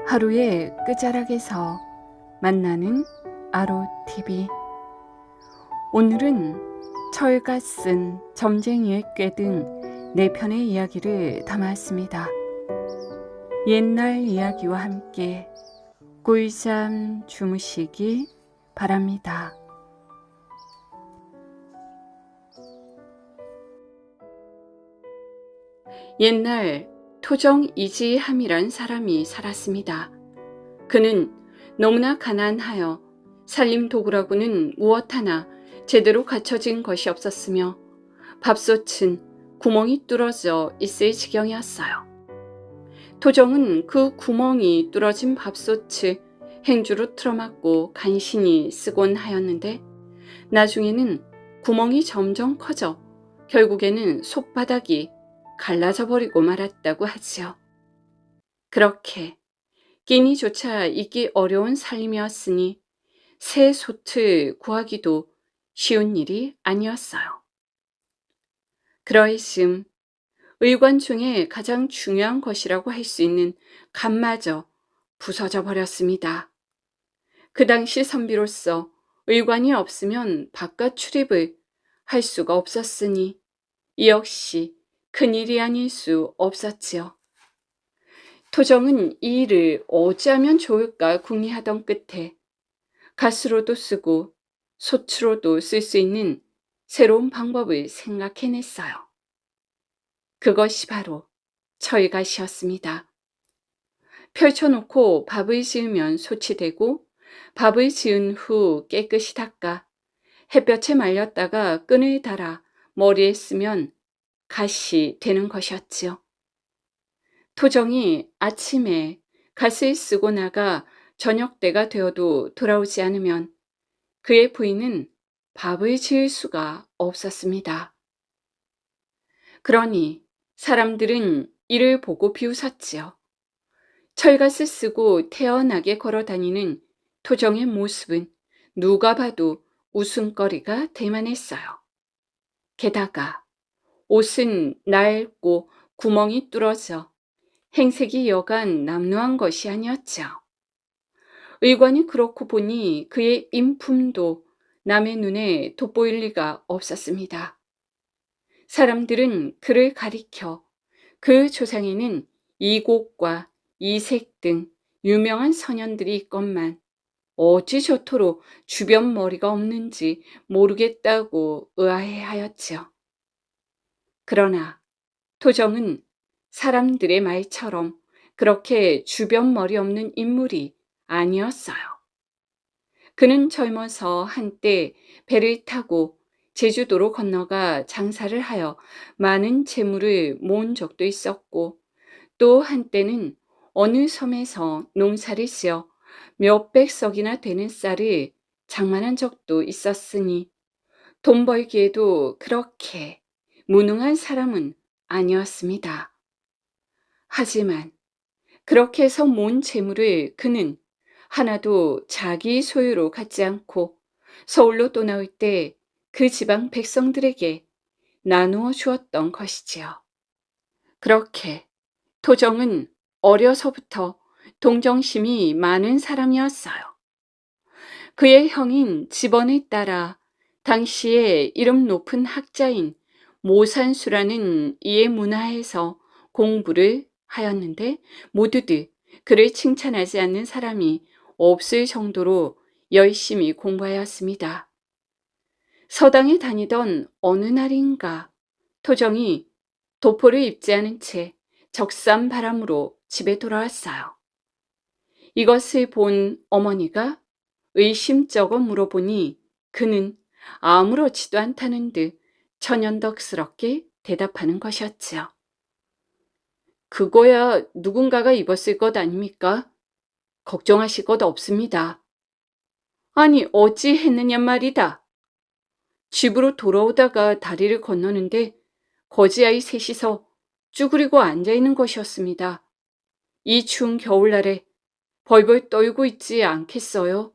하루의 끝자락에서 만나는 아로TV. 오늘은 철가 쓴 점쟁이의 꾀 등 4편의 이야기를 담았습니다. 옛날 이야기와 함께 꿀잠 주무시기 바랍니다. 옛날 토정 이지함이란 사람이 살았습니다. 그는 너무나 가난하여 살림 도구라고는 무엇 하나 제대로 갖춰진 것이 없었으며 밥솥은 구멍이 뚫어져 있을 지경이었어요. 토정은 그 구멍이 뚫어진 밥솥을 행주로 틀어막고 간신히 쓰곤 하였는데 나중에는 구멍이 점점 커져 결국에는 솥바닥이 갈라져 버리고 말았다고 하지요. 그렇게 끼니조차 있기 어려운 살림이었으니 새 솥을 구하기도 쉬운 일이 아니었어요. 그러했음 의관 중에 가장 중요한 것이라고 할 수 있는 갑마저 부서져 버렸습니다. 그 당시 선비로서 의관이 없으면 바깥 출입을 할 수가 없었으니 이 역시 큰일이 아닐 수 없었지요. 토정은 이 일을 어찌하면 좋을까 궁리하던 끝에 가스로도 쓰고 솥으로도 쓸 수 있는 새로운 방법을 생각해냈어요. 그것이 바로 철갓이었습니다. 펼쳐놓고 밥을 지으면 솥이 되고 밥을 지은 후 깨끗이 닦아 햇볕에 말렸다가 끈을 달아 머리에 쓰면 갓이 되는 것이었지요. 토정이 아침에 갓을 쓰고 나가 저녁 때가 되어도 돌아오지 않으면 그의 부인은 밥을 지을 수가 없었습니다. 그러니 사람들은 이를 보고 비웃었지요. 철갓을 쓰고 태연하게 걸어다니는 토정의 모습은 누가 봐도 웃음거리가 될 만했어요. 게다가 옷은 낡고 구멍이 뚫어져 행색이 여간 남루한 것이 아니었죠. 의관이 그렇고 보니 그의 인품도 남의 눈에 돋보일 리가 없었습니다. 사람들은 그를 가리켜 그 조상에는 이곡과 이색 등 유명한 선현들이 있건만 어찌 저토록 주변 머리가 없는지 모르겠다고 의아해하였지요. 그러나 토정은 사람들의 말처럼 그렇게 주변 머리 없는 인물이 아니었어요. 그는 젊어서 한때 배를 타고 제주도로 건너가 장사를 하여 많은 재물을 모은 적도 있었고 또 한때는 어느 섬에서 농사를 지어 몇백 석이나 되는 쌀을 장만한 적도 있었으니 돈 벌기에도 그렇게 무능한 사람은 아니었습니다. 하지만 그렇게 해서 모은 재물을 그는 하나도 자기 소유로 갖지 않고 서울로 떠나올 때 그 지방 백성들에게 나누어 주었던 것이지요. 그렇게 토정은 어려서부터 동정심이 많은 사람이었어요. 그의 형인 집원을 따라 당시에 이름 높은 학자인 모산수라는 이의 문화에서 공부를 하였는데 모두들 그를 칭찬하지 않는 사람이 없을 정도로 열심히 공부하였습니다. 서당에 다니던 어느 날인가 토정이 도포를 입지 않은 채 적산 바람으로 집에 돌아왔어요. 이것을 본 어머니가 의심쩍어 물어보니 그는 아무렇지도 않다는 듯 천연덕스럽게 대답하는 것이었지요. 그거야 누군가가 입었을 것 아닙니까? 걱정하실 것 없습니다. 아니 어찌 했느냐 말이다. 집으로 돌아오다가 다리를 건너는데 거지아이 셋이서 쭈그리고 앉아있는 것이었습니다. 이 추운 겨울날에 벌벌 떨고 있지 않겠어요?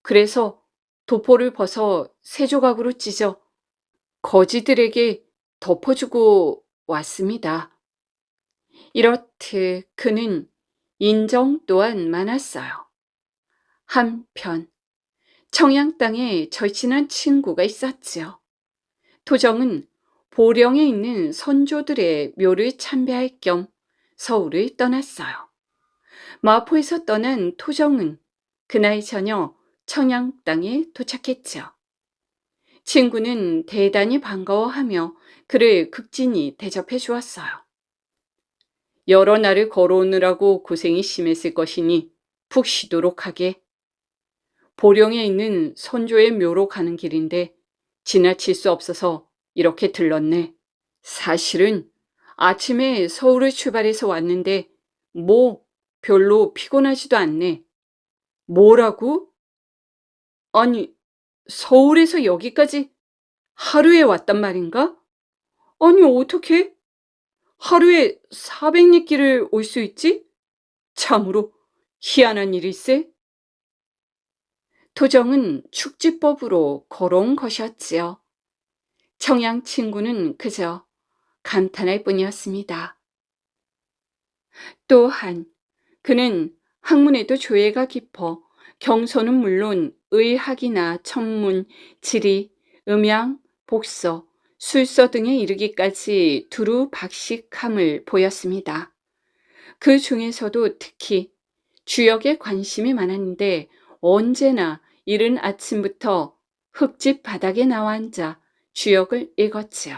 그래서 도포를 벗어 세 조각으로 찢어 거지들에게 덮어주고 왔습니다. 이렇듯 그는 인정 또한 많았어요. 한편 청양 땅에 절친한 친구가 있었지요. 토정은 보령에 있는 선조들의 묘를 참배할 겸 서울을 떠났어요. 마포에서 떠난 토정은 그날 저녁 청양 땅에 도착했죠. 친구는 대단히 반가워하며 그를 극진히 대접해 주었어요. 여러 날을 걸어오느라고 고생이 심했을 것이니 푹 쉬도록 하게. 보령에 있는 선조의 묘로 가는 길인데 지나칠 수 없어서 이렇게 들렀네. 사실은 아침에 서울을 출발해서 왔는데 뭐 별로 피곤하지도 않네. 뭐라고? 아니, 서울에서 여기까지 하루에 왔단 말인가? 아니, 어떻게? 하루에 400리길을 올 수 있지? 참으로 희한한 일일세. 토정은 축지법으로 걸어온 것이었지요. 청양 친구는 그저 감탄할 뿐이었습니다. 또한 그는 학문에도 조예가 깊어 경서는 물론 의학이나 천문, 지리, 음양, 복서, 술서 등에 이르기까지 두루 박식함을 보였습니다. 그 중에서도 특히 주역에 관심이 많았는데 언제나 이른 아침부터 흙집 바닥에 나와 앉아 주역을 읽었지요.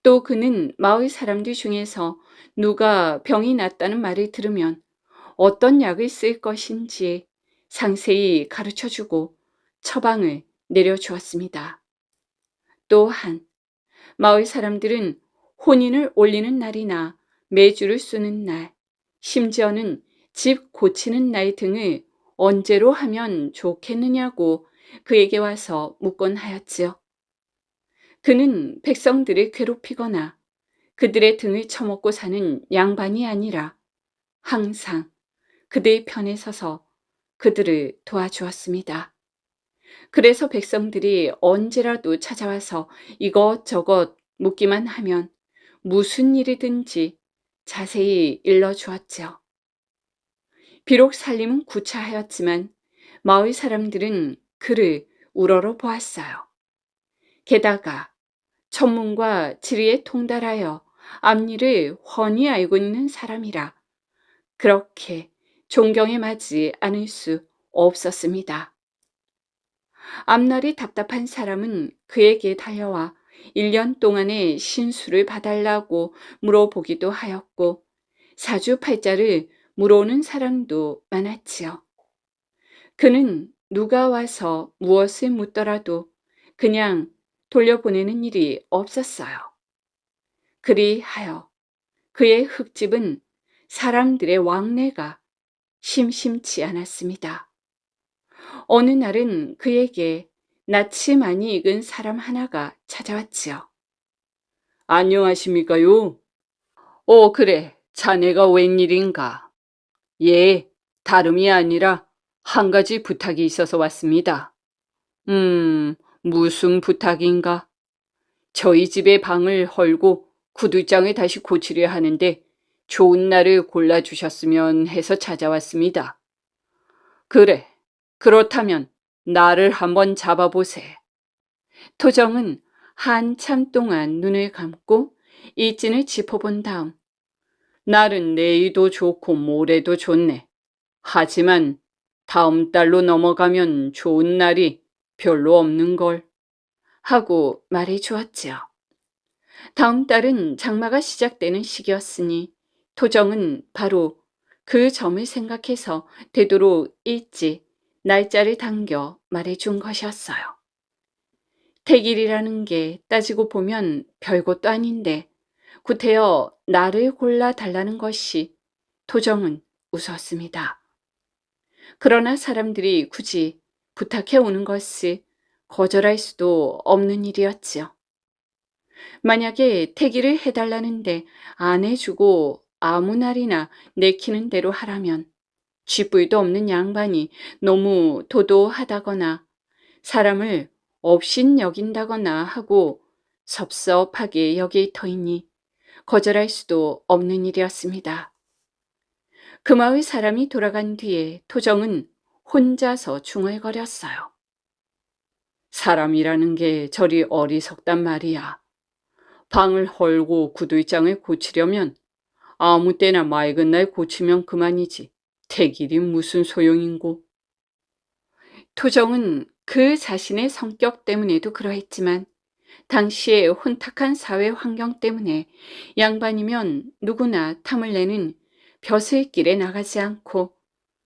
또 그는 마을 사람들 중에서 누가 병이 났다는 말을 들으면 어떤 약을 쓸 것인지 상세히 가르쳐주고 처방을 내려주었습니다. 또한 마을 사람들은 혼인을 올리는 날이나 매주를 쓰는 날, 심지어는 집 고치는 날 등을 언제로 하면 좋겠느냐고 그에게 와서 묻곤 하였지요. 그는 백성들을 괴롭히거나 그들의 등을 쳐먹고 사는 양반이 아니라 항상 그들의 편에 서서 그들을 도와주었습니다. 그래서 백성들이 언제라도 찾아와서 이것저것 묻기만 하면 무슨 일이든지 자세히 일러주었죠. 비록 살림은 구차하였지만 마을 사람들은 그를 우러러 보았어요. 게다가 천문과 지리에 통달하여 앞일을 훤히 알고 있는 사람이라 그렇게 존경에 맞지 않을 수 없었습니다. 앞날이 답답한 사람은 그에게 달려와 1년 동안의 신수를 봐달라고 물어보기도 하였고 사주팔자를 물어오는 사람도 많았지요. 그는 누가 와서 무엇을 묻더라도 그냥 돌려보내는 일이 없었어요. 그리하여 그의 흙집은 사람들의 왕래가 심심치 않았습니다. 어느 날은 그에게 낯이 많이 익은 사람 하나가 찾아왔지요. 안녕하십니까요? 그래. 자네가 웬일인가? 예, 다름이 아니라 한 가지 부탁이 있어서 왔습니다. 무슨 부탁인가? 저희 집의 방을 헐고 구두장을 다시 고치려 하는데 좋은 날을 골라주셨으면 해서 찾아왔습니다. 그래, 그렇다면 나를 한번 잡아보세. 토정은 한참 동안 눈을 감고 일진을 짚어본 다음 날은 내일도 좋고 모레도 좋네. 하지만 다음 달로 넘어가면 좋은 날이 별로 없는걸 하고 말해 주었지요. 다음 달은 장마가 시작되는 시기였으니 토정은 바로 그 점을 생각해서 되도록 일찍 날짜를 당겨 말해준 것이었어요. 택일이라는 게 따지고 보면 별것도 아닌데 구태여 나를 골라 달라는 것이 토정은 웃었습니다. 그러나 사람들이 굳이 부탁해 오는 것을 거절할 수도 없는 일이었지요. 만약에 택일을 해달라는데 안 해주고 아무 날이나 내키는 대로 하라면 쥐뿔도 없는 양반이 너무 도도하다거나 사람을 업신여긴다거나 하고 섭섭하게 여길 터이니 거절할 수도 없는 일이었습니다. 그 마을 사람이 돌아간 뒤에 토정은 혼자서 중얼거렸어요. 사람이라는 게 저리 어리석단 말이야. 방을 헐고 구들장을 고치려면 아무 때나 맑은 날 고치면 그만이지. 택일이 무슨 소용인고. 토정은 그 자신의 성격 때문에도 그러했지만 당시의 혼탁한 사회 환경 때문에 양반이면 누구나 탐을 내는 벼슬길에 나가지 않고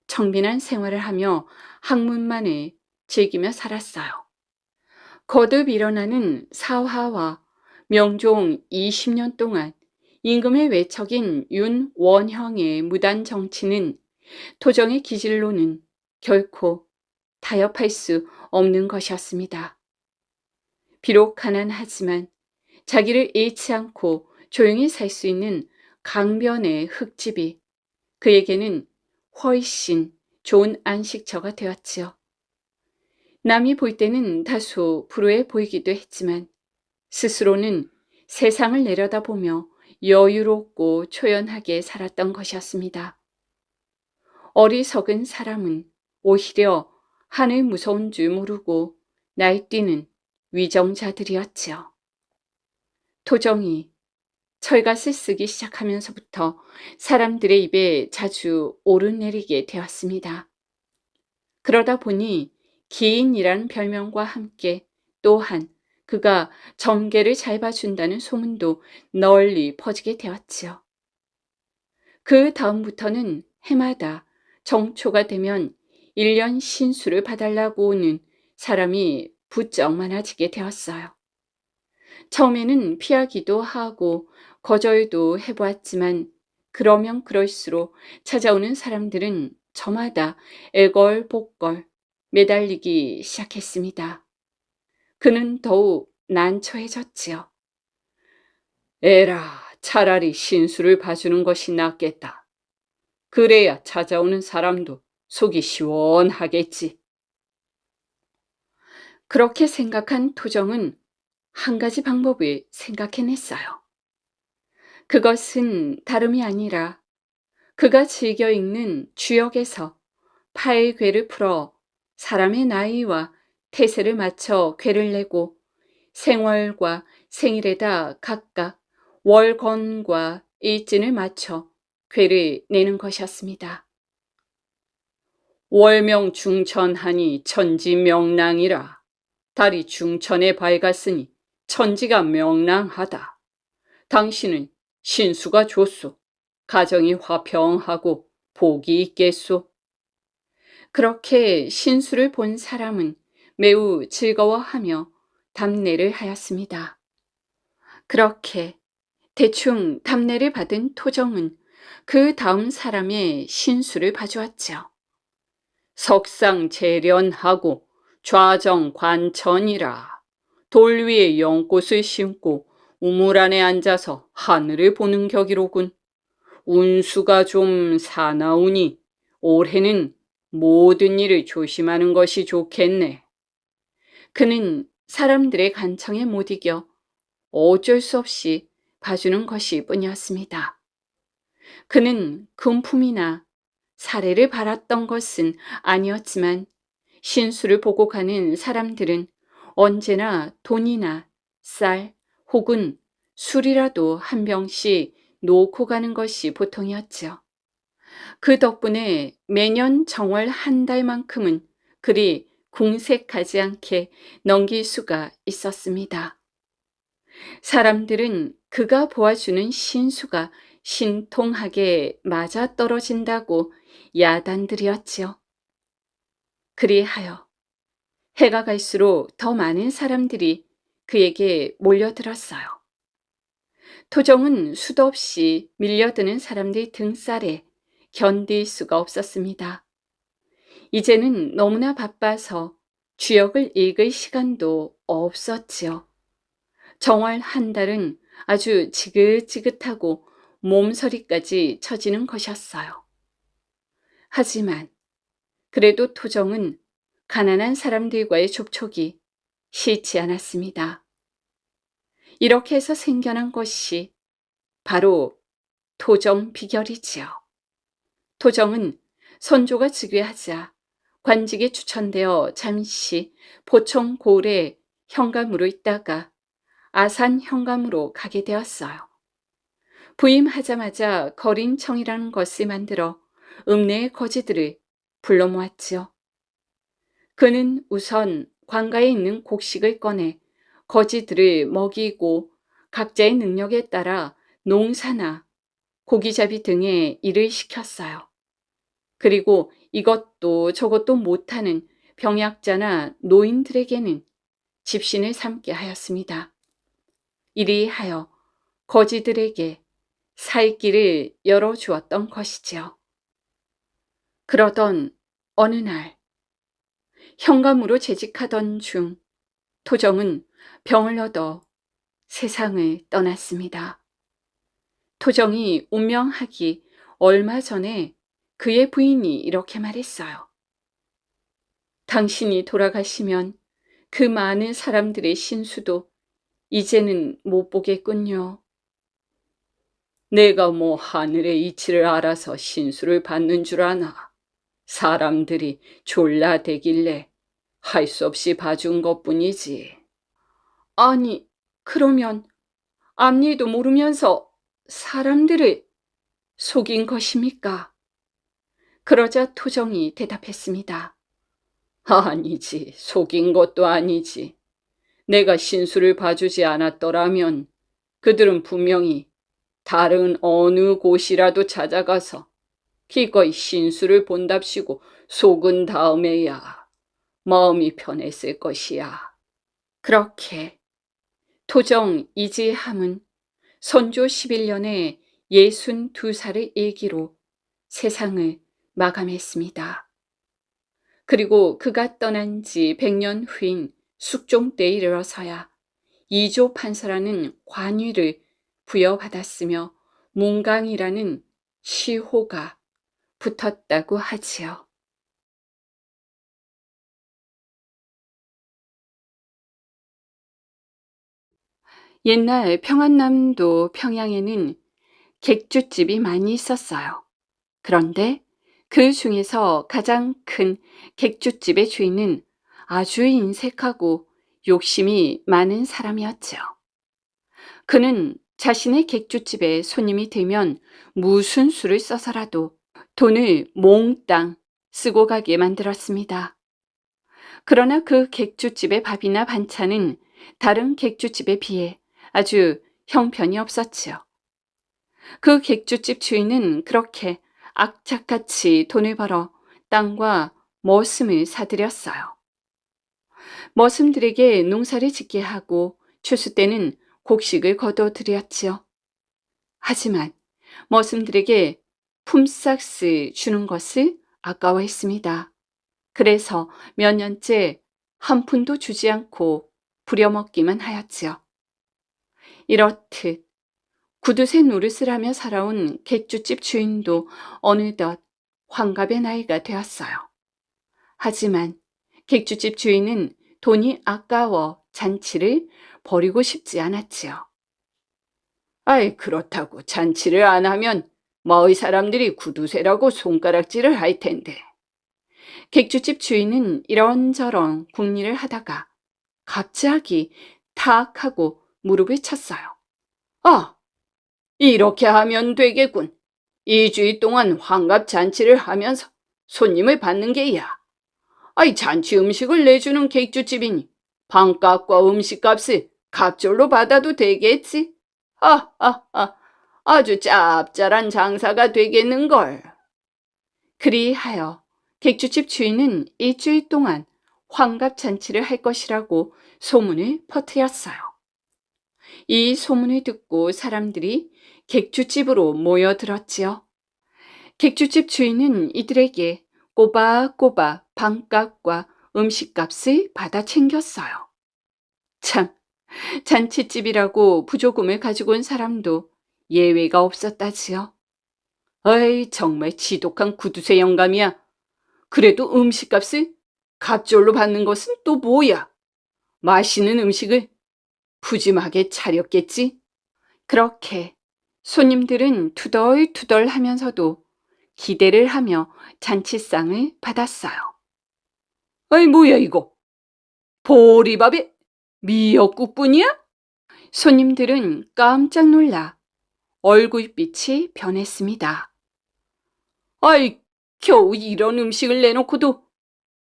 청빈한 생활을 하며 학문만을 즐기며 살았어요. 거듭 일어나는 사화와 명종 20년 동안 임금의 외척인 윤원형의 무단 정치는 토정의 기질로는 결코 타협할 수 없는 것이었습니다. 비록 가난하지만 자기를 잃지 않고 조용히 살 수 있는 강변의 흙집이 그에게는 훨씬 좋은 안식처가 되었지요. 남이 볼 때는 다소 불우해 보이기도 했지만 스스로는 세상을 내려다보며 여유롭고 초연하게 살았던 것이었습니다. 어리석은 사람은 오히려 하늘 무서운 줄 모르고 날뛰는 위정자들이었지요. 토정이 철갓을 쓰기 시작하면서부터 사람들의 입에 자주 오르내리게 되었습니다. 그러다 보니 기인이란 별명과 함께 또한 그가 정계를 잘 봐준다는 소문도 널리 퍼지게 되었지요. 그 다음부터는 해마다 정초가 되면 1년 신수를 봐달라고 오는 사람이 부쩍 많아지게 되었어요. 처음에는 피하기도 하고 거절도 해보았지만 그러면 그럴수록 찾아오는 사람들은 저마다 애걸복걸 매달리기 시작했습니다. 그는 더욱 난처해졌지요. 에라, 차라리 신수를 봐주는 것이 낫겠다. 그래야 찾아오는 사람도 속이 시원하겠지. 그렇게 생각한 토정은 한 가지 방법을 생각해냈어요. 그것은 다름이 아니라 그가 즐겨 읽는 주역에서 파의 괴를 풀어 사람의 나이와 태세를 맞춰 괴를 내고 생월과 생일에다 각각 월건과 일진을 맞춰 괴를 내는 것이었습니다. 월명 중천하니 천지 명랑이라. 달이 중천에 밝았으니 천지가 명랑하다. 당신은 신수가 좋소. 가정이 화평하고 복이 있겠소. 그렇게 신수를 본 사람은 매우 즐거워하며 답례를 하였습니다. 그렇게 대충 답례를 받은 토정은 그 다음 사람의 신수를 봐주었죠. 석상 재련하고 좌정 관천이라. 돌 위에 연꽃을 심고 우물 안에 앉아서 하늘을 보는 격이로군. 운수가 좀 사나우니 올해는 모든 일을 조심하는 것이 좋겠네. 그는 사람들의 간청에 못 이겨 어쩔 수 없이 봐주는 것이 뿐이었습니다. 그는 금품이나 사례를 바랐던 것은 아니었지만 신수를 보고 가는 사람들은 언제나 돈이나 쌀 혹은 술이라도 한 병씩 놓고 가는 것이 보통이었지요. 그 덕분에 매년 정월 한 달만큼은 그리 궁색하지 않게 넘길 수가 있었습니다. 사람들은 그가 보아주는 신수가 신통하게 맞아떨어진다고 야단들이었지요. 그리하여 해가 갈수록 더 많은 사람들이 그에게 몰려들었어요. 토정은 수도 없이 밀려드는 사람들 등살에 견딜 수가 없었습니다. 이제는 너무나 바빠서 주역을 읽을 시간도 없었지요. 정월 한 달은 아주 지긋지긋하고 몸서리까지 처지는 것이었어요. 하지만 그래도 토정은 가난한 사람들과의 접촉이 싫지 않았습니다. 이렇게 해서 생겨난 것이 바로 토정 비결이지요. 토정은 선조가 즉위하자 관직에 추천되어 잠시 보청 고을에 현감으로 있다가 아산 현감으로 가게 되었어요. 부임하자마자 거린청이라는 것을 만들어 읍내의 거지들을 불러 모았지요. 그는 우선 관가에 있는 곡식을 꺼내 거지들을 먹이고 각자의 능력에 따라 농사나 고기잡이 등의 일을 시켰어요. 그리고 이것도 저것도 못하는 병약자나 노인들에게는 집신을 삼게 하였습니다. 이리 하여 거지들에게 살 길을 열어주었던 것이지요. 그러던 어느 날 현감으로 재직하던 중 토정은 병을 얻어 세상을 떠났습니다. 토정이 운명하기 얼마 전에 그의 부인이 이렇게 말했어요. 당신이 돌아가시면 그 많은 사람들의 신수도 이제는 못 보겠군요. 내가 뭐 하늘의 이치를 알아서 신수를 받는 줄 아나. 사람들이 졸라대길래 할 수 없이 봐준 것뿐이지. 아니, 그러면 앞니도 모르면서 사람들을 속인 것입니까? 그러자 토정이 대답했습니다. 아니지, 속인 것도 아니지. 내가 신수를 봐주지 않았더라면 그들은 분명히 다른 어느 곳이라도 찾아가서 기꺼이 신수를 본답시고 속은 다음에야 마음이 편했을 것이야. 그렇게 토정 이지함은 선조 11년에 62살의 일기로 세상을 마감했습니다. 그리고 그가 떠난 지 100년 후인 숙종 때에 이르러서야 이조 판서라는 관위를 부여받았으며 문강이라는 시호가 붙었다고 하지요. 옛날 평안남도 평양에는 객주집이 많이 있었어요. 그런데 그 중에서 가장 큰 객주집의 주인은 아주 인색하고 욕심이 많은 사람이었죠. 그는 자신의 객주집에 손님이 들면 무슨 수를 써서라도 돈을 몽땅 쓰고 가게 만들었습니다. 그러나 그 객주집의 밥이나 반찬은 다른 객주집에 비해 아주 형편이 없었지요. 그 객주집 주인은 그렇게 악착같이 돈을 벌어 땅과 머슴을 사들였어요. 머슴들에게 농사를 짓게 하고 추수 때는 곡식을 거둬들였지요. 하지만 머슴들에게 품삯을 주는 것을 아까워했습니다. 그래서 몇 년째 한 푼도 주지 않고 부려먹기만 하였지요. 이렇듯 구두쇠 노릇을 하며 살아온 객주집 주인도 어느덧 환갑의 나이가 되었어요. 하지만 객주집 주인은 돈이 아까워 잔치를 벌이고 싶지 않았지요. 아이, 그렇다고 잔치를 안 하면 마을 사람들이 구두쇠라고 손가락질을 할 텐데. 객주집 주인은 이런저런 궁리를 하다가 갑자기 탁 하고 무릎을 쳤어요. 아, 이렇게 하면 되겠군. 2주일 동안 환갑 잔치를 하면서 손님을 받는 게야. 아이, 잔치 음식을 내주는 객주집이니 방값과 음식값을 갑절로 받아도 되겠지? 아주 짭짤한 장사가 되겠는걸. 그리하여 객주집 주인은 일주일 동안 환갑 잔치를 할 것이라고 소문을 퍼뜨렸어요. 이 소문을 듣고 사람들이 객주집으로 모여들었지요. 객주집 주인은 이들에게 꼬박꼬박 방값과 음식값을 받아 챙겼어요. 참, 잔치집이라고 부조금을 가지고 온 사람도 예외가 없었다지요. 어이, 정말 지독한 구두쇠 영감이야. 그래도 음식값을 갑절로 받는 것은 또 뭐야? 맛있는 음식을 푸짐하게 차렸겠지? 그렇게 손님들은 투덜투덜 하면서도 기대를 하며 잔치상을 받았어요. 아이, 뭐야 이거? 보리밥에 미역국뿐이야? 손님들은 깜짝 놀라 얼굴빛이 변했습니다. 아이, 겨우 이런 음식을 내놓고도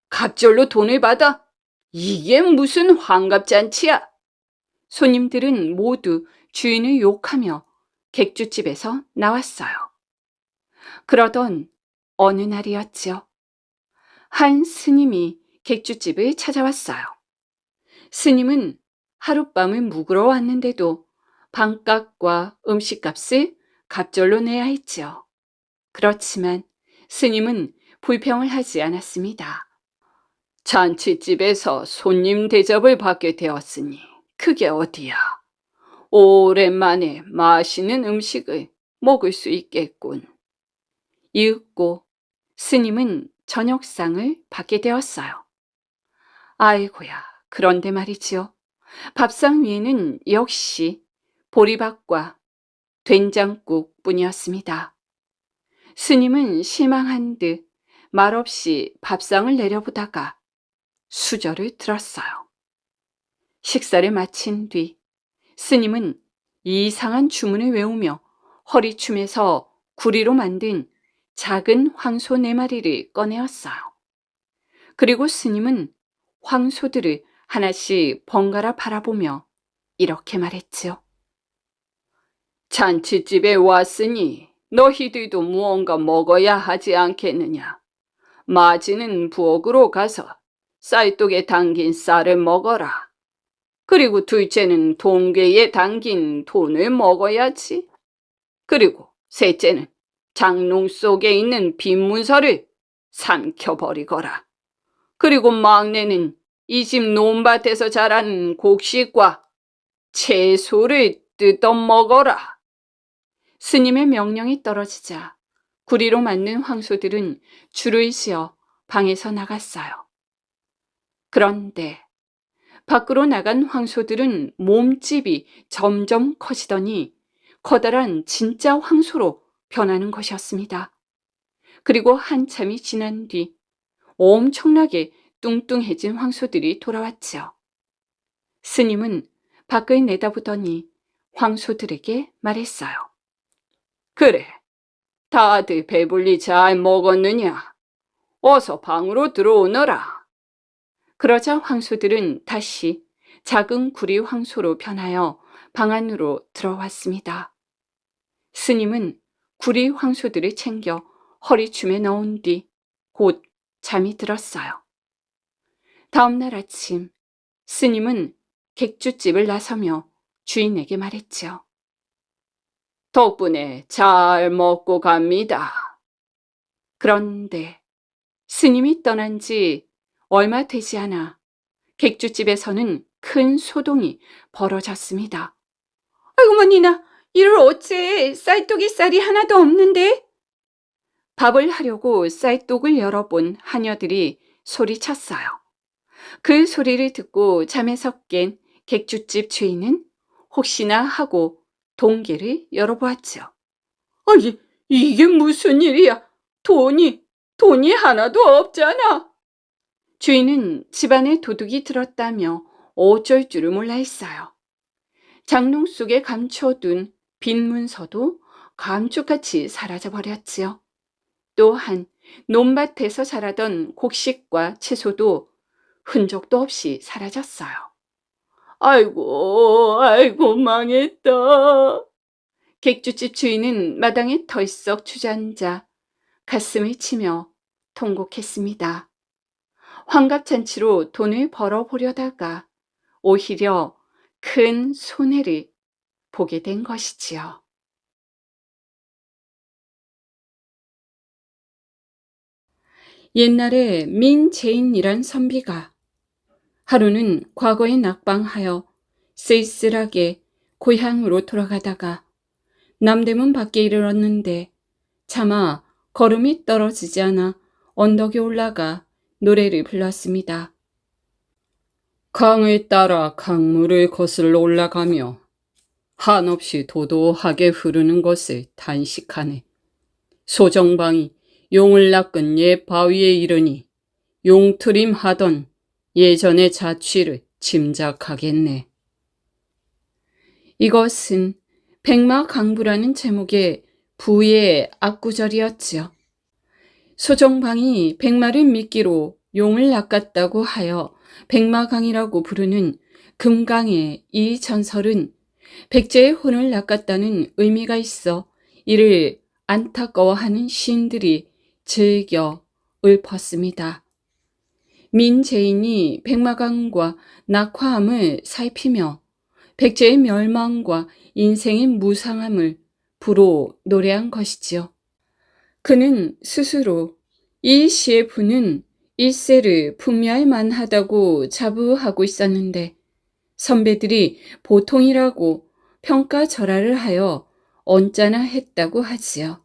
갑절로 돈을 받아? 이게 무슨 환갑잔치야? 손님들은 모두 주인을 욕하며 객주집에서 나왔어요. 그러던 어느 날이었지요. 한 스님이 객주집을 찾아왔어요. 스님은 하룻밤을 묵으러 왔는데도 방값과 음식값을 갑절로 내야 했지요. 그렇지만 스님은 불평을 하지 않았습니다. 잔치집에서 손님 대접을 받게 되었으니 그게 어디야. 오랜만에 맛있는 음식을 먹을 수 있겠군. 이윽고 스님은 저녁상을 받게 되었어요. 아이고야, 그런데 말이지요. 밥상 위에는 역시 보리밥과 된장국 뿐이었습니다. 스님은 실망한 듯 말없이 밥상을 내려보다가 수저를 들었어요. 식사를 마친 뒤 스님은 이상한 주문을 외우며 허리춤에서 구리로 만든 작은 황소 4마리를 꺼내었어요. 그리고 스님은 황소들을 하나씩 번갈아 바라보며 이렇게 말했지요. 잔치집에 왔으니 너희들도 무언가 먹어야 하지 않겠느냐. 마지는 부엌으로 가서 쌀독에 담긴 쌀을 먹어라. 그리고 둘째는 동괴에 담긴 돈을 먹어야지. 그리고 셋째는 장롱 속에 있는 빈 문서를 삼켜버리거라. 그리고 막내는 이 집 논밭에서 자란 곡식과 채소를 뜯어먹어라. 스님의 명령이 떨어지자 구리로 맞는 황소들은 줄을 지어 방에서 나갔어요. 그런데 밖으로 나간 황소들은 몸집이 점점 커지더니 커다란 진짜 황소로 변하는 것이었습니다. 그리고 한참이 지난 뒤 엄청나게 뚱뚱해진 황소들이 돌아왔지요. 스님은 밖을 내다보더니 황소들에게 말했어요. 그래, 다들 배불리 잘 먹었느냐? 어서 방으로 들어오너라. 그러자 황소들은 다시 작은 구리 황소로 변하여 방 안으로 들어왔습니다. 스님은 구리 황소들을 챙겨 허리춤에 넣은 뒤 곧 잠이 들었어요. 다음 날 아침 스님은 객주집을 나서며 주인에게 말했지요. 덕분에 잘 먹고 갑니다. 그런데 스님이 떠난 지 얼마 되지 않아 객주집에서는 큰 소동이 벌어졌습니다. 아이고, 니나, 이를 어째 쌀떡이 쌀이 하나도 없는데? 밥을 하려고 쌀떡을 열어본 하녀들이 소리쳤어요. 그 소리를 듣고 잠에서 깬 객주집 주인은 혹시나 하고 동계를 열어보았죠. 아니, 이게 무슨 일이야? 돈이 하나도 없잖아. 주인은 집안에 도둑이 들었다며 어쩔 줄을 몰라 했어요. 장롱 속에 감춰둔 빈 문서도 감쪽같이 사라져버렸지요. 또한 논밭에서 자라던 곡식과 채소도 흔적도 없이 사라졌어요. 아이고 망했다. 객주집 주인은 마당에 덜썩 주저앉아 가슴을 치며 통곡했습니다. 환갑잔치로 돈을 벌어보려다가 오히려 큰 손해를 보게 된 것이지요. 옛날에 민재인이란 선비가 하루는 과거에 낙방하여 쓸쓸하게 고향으로 돌아가다가 남대문 밖에 이르렀는데 차마 걸음이 떨어지지 않아 언덕에 올라가 노래를 불렀습니다. 강을 따라 강물을 거슬러 올라가며 한없이 도도하게 흐르는 것을 단식하네. 소정방이 용을 낚은 옛 바위에 이르니 용트림하던 예전의 자취를 짐작하겠네. 이것은 백마강부라는 제목의 부의 악구절이었지요. 소정방이 백마를 미끼로 용을 낚았다고 하여 백마강이라고 부르는 금강의 이 전설은 백제의 혼을 낚았다는 의미가 있어 이를 안타까워하는 시인들이 즐겨 읊었습니다. 민재인이 백마강과 낙화암을 살피며 백제의 멸망과 인생의 무상함을 부로 노래한 것이지요. 그는 스스로 이 시의 부는 일세를 풍미할 만하다고 자부하고 있었는데 선배들이 보통이라고 평가절하를 하여 언짢아 했다고 하지요.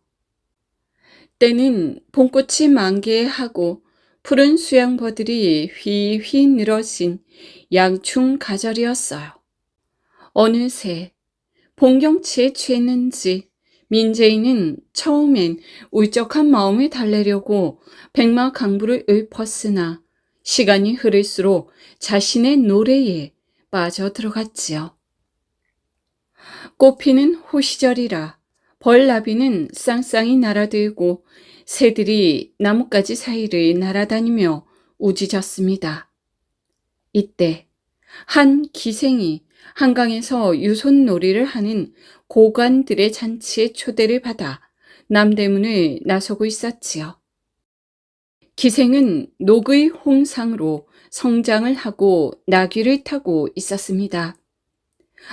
때는 봄꽃이 만개하고 푸른 수양버들이 휘휘 늘어진 양충 가절이었어요. 어느새 본경치에 취했는지 민재인은 처음엔 울적한 마음을 달래려고 백마강부를 읊었으나 시간이 흐를수록 자신의 노래에 빠져들어갔지요. 꽃피는 호시절이라 벌나비는 쌍쌍이 날아들고 새들이 나뭇가지 사이를 날아다니며 우짖었습니다. 이때 한 기생이 한강에서 유손놀이를 하는 고관들의 잔치에 초대를 받아 남대문을 나서고 있었지요. 기생은 녹의 홍상으로 성장을 하고 나귀를 타고 있었습니다.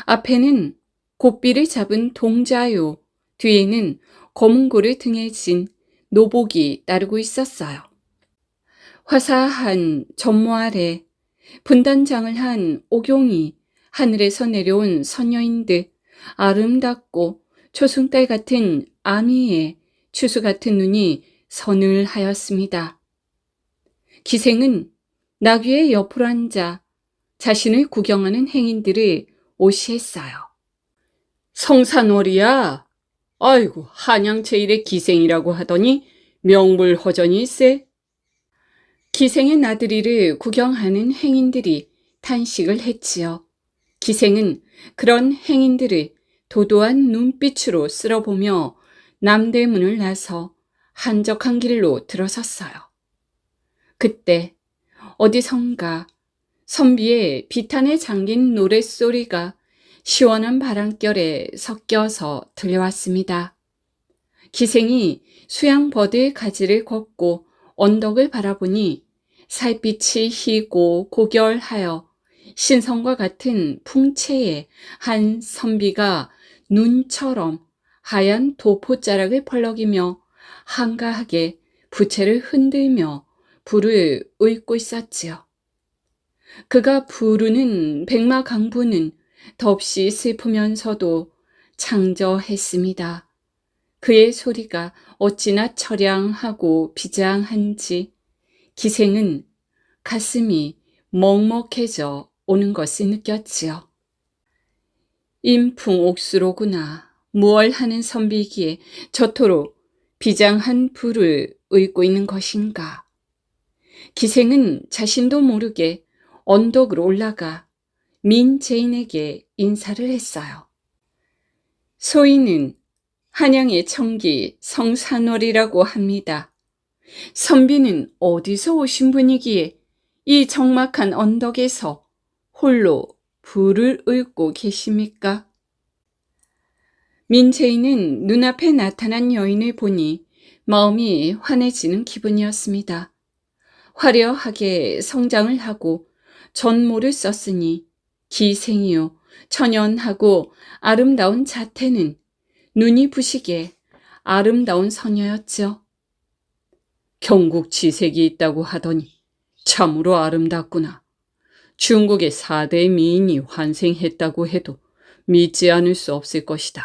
앞에는 곱비를 잡은 동자요, 뒤에는 검은고를 등에 진 노복이 따르고 있었어요. 화사한 전모 아래 분단장을 한 옥용이 하늘에서 내려온 선녀인들, 아름답고 초승달 같은 아미의 추수 같은 눈이 서늘하였습니다. 기생은 나귀의 옆으로 앉아 자신을 구경하는 행인들을 오시했어요. 성산월이야? 아이고, 한양 제일의 기생이라고 하더니 명불허전일세. 기생의 나들이를 구경하는 행인들이 탄식을 했지요. 기생은 그런 행인들을 도도한 눈빛으로 쓸어보며 남대문을 나서 한적한 길로 들어섰어요. 그때 어디선가 선비의 비탄에 잠긴 노랫소리가 시원한 바람결에 섞여서 들려왔습니다. 기생이 수양버들 가지를 걷고 언덕을 바라보니 살빛이 희고 고결하여 신성과 같은 풍채의 한 선비가 눈처럼 하얀 도포자락을 펄럭이며 한가하게 부채를 흔들며 불을 읊고 있었지요. 그가 부르는 백마강부는 덥시 슬프면서도 창저했습니다. 그의 소리가 어찌나 처량하고 비장한지 기생은 가슴이 먹먹해져 오는 것을 느꼈지요. 인풍옥수로구나. 무얼 하는 선비기에 저토록 비장한 불을 읊고 있는 것인가. 기생은 자신도 모르게 언덕으로 올라가 민재인에게 인사를 했어요. 소인은 한양의 청기 성산월이라고 합니다. 선비는 어디서 오신 분이기에 이 적막한 언덕에서 홀로 불을 읊고 계십니까? 민재인은 눈앞에 나타난 여인을 보니 마음이 환해지는 기분이었습니다. 화려하게 성장을 하고 전모를 썼으니 기생이요 천연하고 아름다운 자태는 눈이 부시게 아름다운 선녀였죠. 경국지색이 있다고 하더니 참으로 아름답구나. 중국의 4대 미인이 환생했다고 해도 믿지 않을 수 없을 것이다.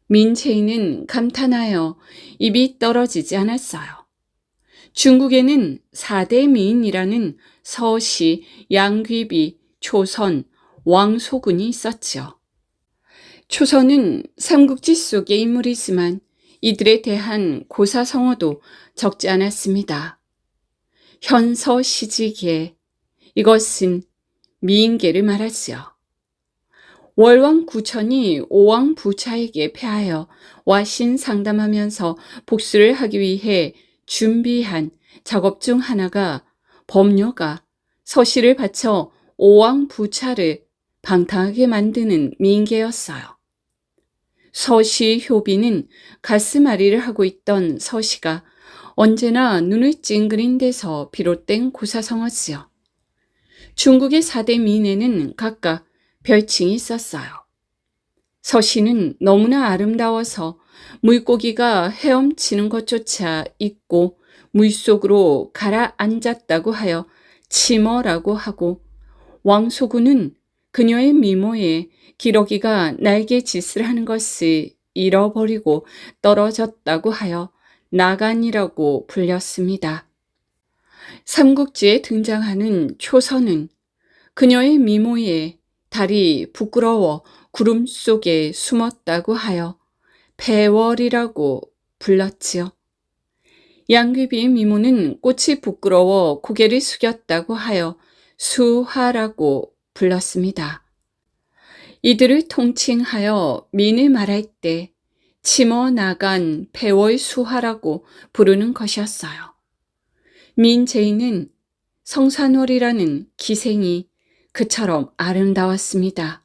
민채이는 감탄하여 입이 떨어지지 않았어요. 중국에는 4대 미인이라는 서시, 양귀비, 초선, 왕소군이 있었지요. 초선은 삼국지 속의 인물이지만 이들에 대한 고사성어도 적지 않았습니다. 현서시지기에 이것은 미인계를 말하지요. 월왕 구천이 오왕 부차에게 패하여 와신 상담하면서 복수를 하기 위해 준비한 작업 중 하나가 범녀가 서씨를 바쳐 오왕 부차를 방탕하게 만드는 미인계였어요. 서씨 효비는 가스마리를 하고 있던 서씨가 언제나 눈을 찡그린 데서 비롯된 고사성어지요. 중국의 4대 미인에는 각각 별칭이 있었어요. 서씨는 너무나 아름다워서 물고기가 헤엄치는 것조차 잊고 물속으로 가라앉았다고 하여 치머라고 하고, 왕소구는 그녀의 미모에 기러기가 날개짓을 하는 것을 잃어버리고 떨어졌다고 하여 나간이라고 불렸습니다. 삼국지에 등장하는 초선은 그녀의 미모에 달이 부끄러워 구름 속에 숨었다고 하여 패월이라고 불렀지요. 양귀비의 미모는 꽃이 부끄러워 고개를 숙였다고 하여 수하라고 불렀습니다. 이들을 통칭하여 민을 말할 때 치머 나간 패월 수하라고 부르는 것이었어요. 민제인은 성산월이라는 기생이 그처럼 아름다웠습니다.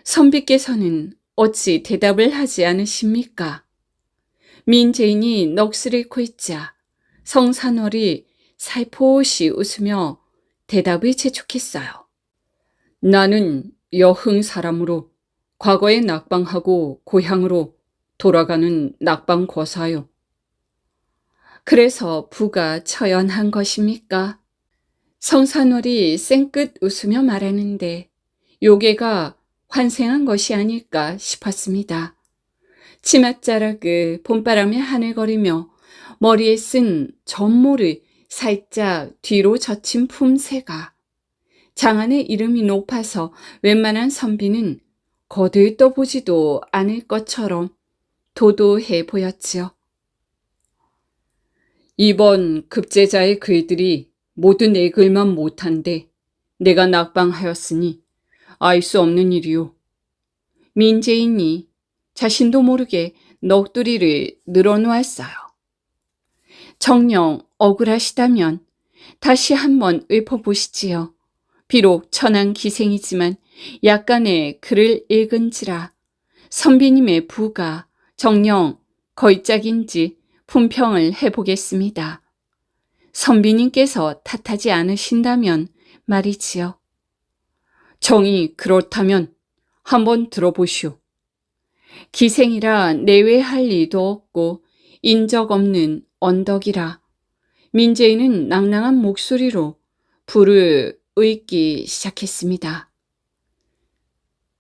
선비께서는 어찌 대답을 하지 않으십니까? 민제인이 넋을 잃고 있자 성산월이 살포시 웃으며 대답을 재촉했어요. 나는 여흥 사람으로 과거에 낙방하고 고향으로 돌아가는 낙방거사요. 그래서 부가 처연한 것입니까? 성산월이 쌩끗 웃으며 말하는데 요괴가 환생한 것이 아닐까 싶었습니다. 치맛자락을 봄바람에 하늘거리며 머리에 쓴 전모를 살짝 뒤로 젖힌 품새가 장안의 이름이 높아서 웬만한 선비는 거들떠보지도 않을 것처럼 도도해 보였지요. 이번 급제자의 글들이 모두 내 글만 못한데 내가 낙방하였으니 알 수 없는 일이요. 민제인이 자신도 모르게 넋두리를 늘어놓았어요. 정녕 억울하시다면 다시 한번 읊어보시지요. 비록 천한 기생이지만 약간의 글을 읽은지라 선비님의 부가 정녕 걸작인지 품평을 해보겠습니다. 선비님께서 탓하지 않으신다면 말이지요. 정이 그렇다면 한번 들어보시오. 기생이라 내외할 리도 없고 인적 없는 언덕이라 민제인은 낭낭한 목소리로 부를 읊기 시작했습니다.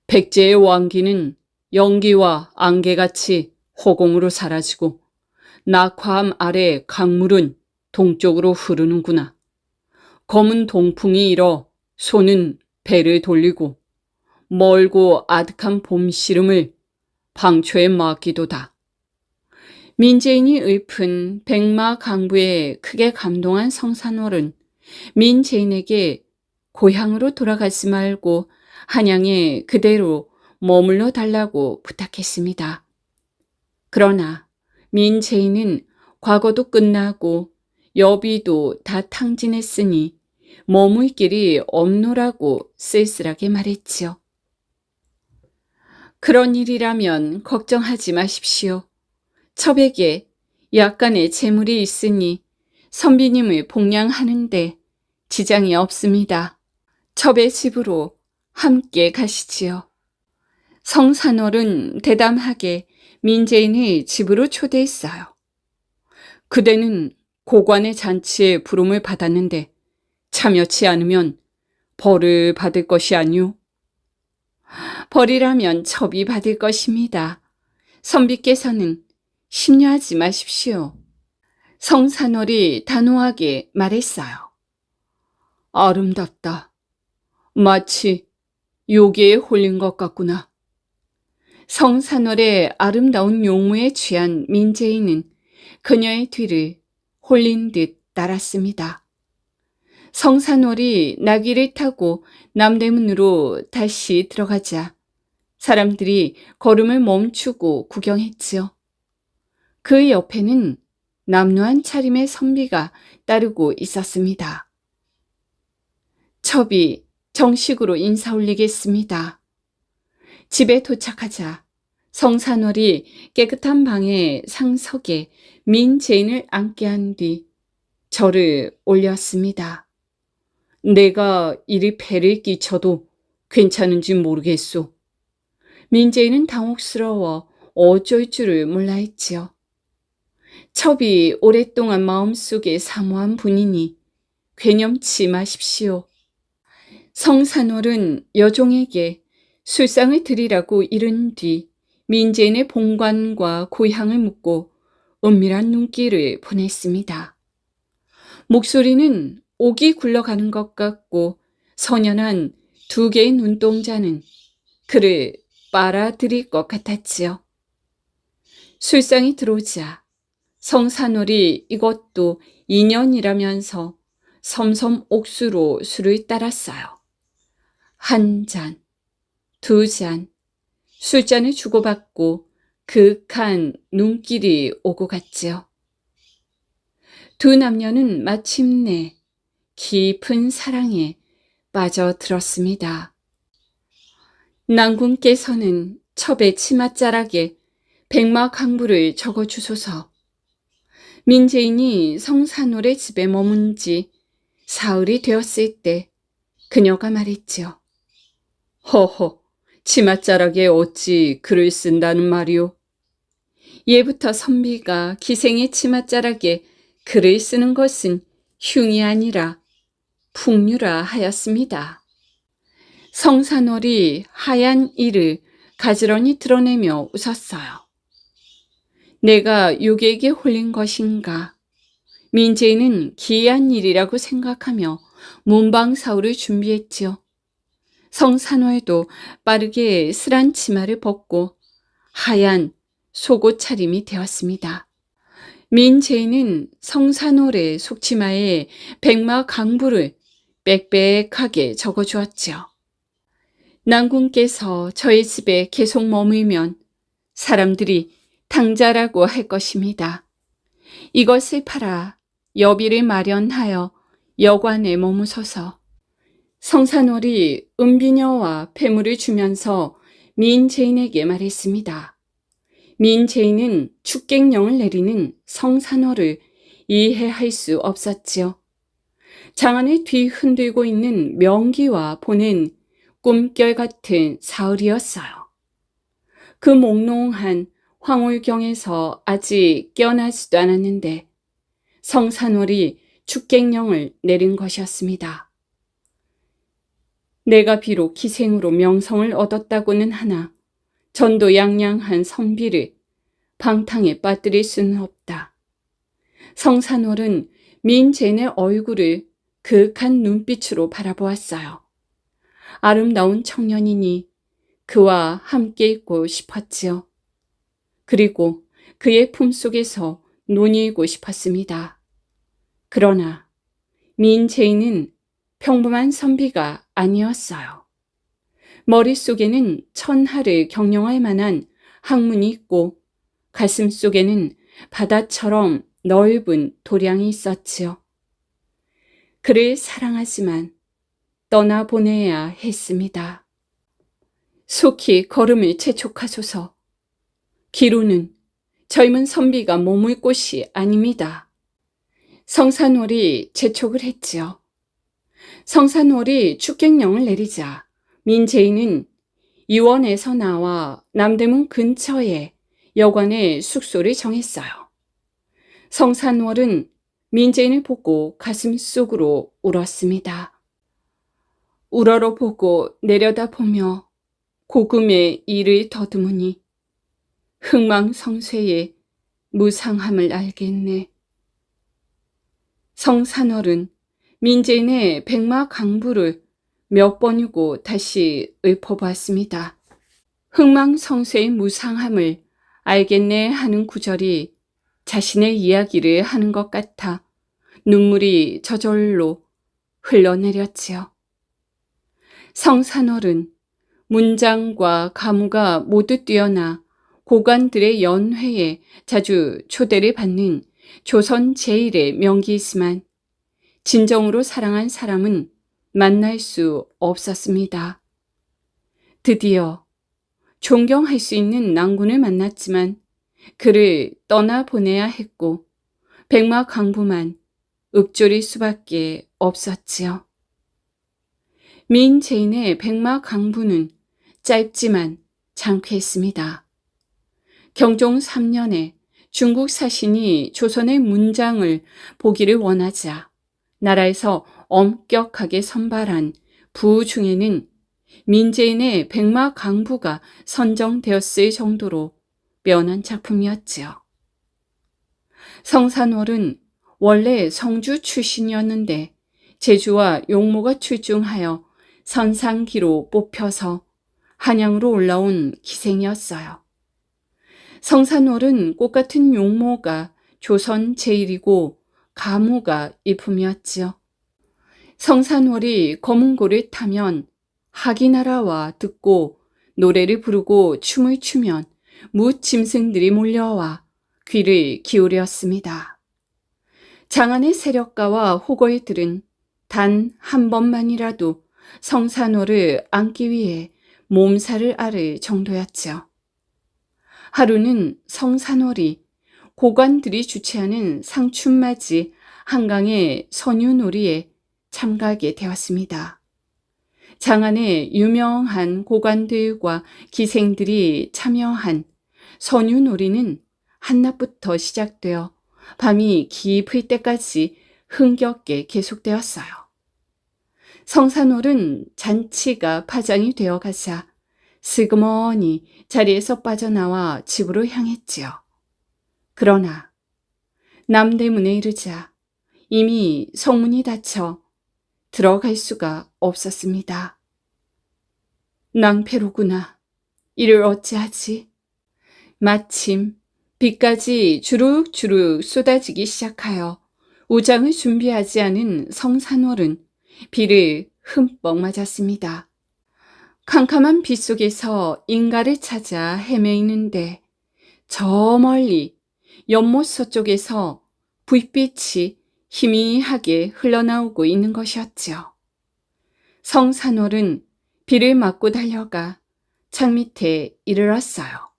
백제의 왕기는 연기와 안개같이 허공으로 사라지고 낙화암 아래 강물은 동쪽으로 흐르는구나. 검은 동풍이 일어 소는 배를 돌리고 멀고 아득한 봄 시름을 방초에 맡기도다. 민제인이 읊은 백마강부에 크게 감동한 성산월은 민제인에게 고향으로 돌아가지 말고 한양에 그대로 머물러 달라고 부탁했습니다. 그러나 민제인은 과거도 끝나고 여비도 다 탕진했으니 머물 길이 없노라고 쓸쓸하게 말했지요. 그런 일이라면 걱정하지 마십시오. 첩에게 약간의 재물이 있으니 선비님을 복양하는데 지장이 없습니다. 첩의 집으로 함께 가시지요. 성산월은 대담하게 민제인을 집으로 초대했어요. 그대는 고관의 잔치에 부름을 받았는데 참여치 않으면 벌을 받을 것이 아니오. 벌이라면 첩이 받을 것입니다. 선비께서는 심려하지 마십시오. 성산월이 단호하게 말했어요. 아름답다. 마치 요괴에 홀린 것 같구나. 성산월의 아름다운 용무에 취한 민재인은 그녀의 뒤를 홀린 듯 따랐습니다. 성산월이 나귀를 타고 남대문으로 다시 들어가자 사람들이 걸음을 멈추고 구경했지요. 그 옆에는 남루한 차림의 선비가 따르고 있었습니다. 첩이 정식으로 인사 올리겠습니다. 집에 도착하자 성산월이 깨끗한 방에 상석에 민재인을 앉게 한 뒤 저를 올렸습니다. 내가 이리 패를 끼쳐도 괜찮은지 모르겠소. 민재인은 당혹스러워 어쩔 줄을 몰라 했지요. 첩이 오랫동안 마음속에 사모한 분이니 괴념치 마십시오. 성산월은 여종에게 술상을 드리라고 이른 뒤 민재인의 본관과 고향을 묻고 은밀한 눈길을 보냈습니다. 목소리는 옥이 굴러가는 것 같고 선연한 두 개의 눈동자는 그를 빨아들일 것 같았지요. 술상이 들어오자 성산월이 이것도 인연이라면서 섬섬 옥수로 술을 따랐어요. 한 잔, 두 잔, 술잔을 주고받고 그윽한 눈길이 오고 갔지요. 두 남녀는 마침내 깊은 사랑에 빠져들었습니다. 낭군께서는 첩의 치맛자락에 백마강부를 적어주소서. 민재인이 성산월의 집에 머문 지 사흘이 되었을 때 그녀가 말했지요. 허허, 치맛자락에 어찌 글을 쓴다는 말이오? 예부터 선비가 기생의 치맛자락에 글을 쓰는 것은 흉이 아니라 풍류라 하였습니다. 성산월이 하얀 이를 가지런히 드러내며 웃었어요. 내가 요괴에게 홀린 것인가? 민재인은 기이한 일이라고 생각하며 문방사우를 준비했지요. 성산월도 빠르게 스란 치마를 벗고 하얀 속옷 차림이 되었습니다. 민재인은 성산월의 속치마에 백마 강부를 빽빽하게 적어주었지요. 낭군께서 저희 집에 계속 머물면 사람들이 당자라고 할 것입니다. 이것을 팔아 여비를 마련하여 여관에 머무소서. 성산월이 은비녀와 폐물을 주면서 민재인에게 말했습니다. 민재인은 축객령을 내리는 성산월을 이해할 수 없었지요. 장안을 뒤흔들고 있는 명기와 보는 꿈결 같은 사흘이었어요. 그 몽롱한 황홀경에서 아직 깨어나지도 않았는데 성산월이 축객령을 내린 것이었습니다. 내가 비록 기생으로 명성을 얻었다고는 하나 전도양양한 선비를 방탕에 빠뜨릴 수는 없다. 성산월은 민재인의 얼굴을 그윽한 눈빛으로 바라보았어요. 아름다운 청년이니 그와 함께 있고 싶었지요. 그리고 그의 품속에서 논이고 싶었습니다. 그러나 민재인은 평범한 선비가 아니었어요. 머릿속에는 천하를 경영할 만한 학문이 있고 가슴 속에는 바다처럼 넓은 도량이 있었지요. 그를 사랑하지만 떠나보내야 했습니다. 속히 걸음을 재촉하소서. 기루는 젊은 선비가 머물 곳이 아닙니다. 성산월이 재촉을 했지요. 성산월이 축객령을 내리자 민재인은 이원에서 나와 남대문 근처에 여관의 숙소를 정했어요. 성산월은 민재인을 보고 가슴 속으로 울었습니다. 우러러보고 내려다보며 고금의 이를 더듬으니 흥망성쇠의 무상함을 알겠네. 성산월은 민재인의 백마 강부를 몇 번이고 다시 읊어보았습니다. 흥망성쇠의 무상함을 알겠네 하는 구절이 자신의 이야기를 하는 것 같아 눈물이 저절로 흘러내렸지요. 성산월은 문장과 가무가 모두 뛰어나 고관들의 연회에 자주 초대를 받는 조선 제1의 명기이지만 진정으로 사랑한 사람은 만날 수 없었습니다. 드디어 존경할 수 있는 낭군을 만났지만 그를 떠나보내야 했고 백마강부만 읊조릴 수밖에 없었지요. 민재인의 백마강부는 짧지만 장쾌했습니다. 경종 3년에 중국 사신이 조선의 문장을 보기를 원하자 나라에서 엄격하게 선발한 부 중에는 민재인의 백마강부가 선정되었을 정도로 면한 작품이었지요. 성산월은 원래 성주 출신이었는데 제주와 용모가 출중하여 선상기로 뽑혀서 한양으로 올라온 기생이었어요. 성산월은 꽃같은 용모가 조선 제1이고 가무가 일품이었지요. 성산월이 검은고를 타면 하기나라와 듣고 노래를 부르고 춤을 추면 무짐승들이 몰려와 귀를 기울였습니다. 장안의 세력가와 호거이들은 단 한 번만이라도 성산월을 안기 위해 몸살을 앓을 정도였죠. 하루는 성산월이 고관들이 주최하는 상춘맞이 한강의 선유놀이에 참가하게 되었습니다. 장안의 유명한 고관들과 기생들이 참여한 선유놀이는 한낮부터 시작되어 밤이 깊을 때까지 흥겹게 계속되었어요. 성산월은 잔치가 파장이 되어 가자 슬그머니 자리에서 빠져나와 집으로 향했지요. 그러나 남대문에 이르자 이미 성문이 닫혀 들어갈 수가 없었습니다. 낭패로구나. 이를 어찌하지? 마침 비까지 주룩주룩 쏟아지기 시작하여 우장을 준비하지 않은 성산월은 비를 흠뻑 맞았습니다. 캄캄한 빛 속에서 인가를 찾아 헤매이는데 저 멀리 연못 서쪽에서 불빛이 희미하게 흘러나오고 있는 것이었지요. 성산월은 비를 맞고 달려가 창 밑에 이르렀어요.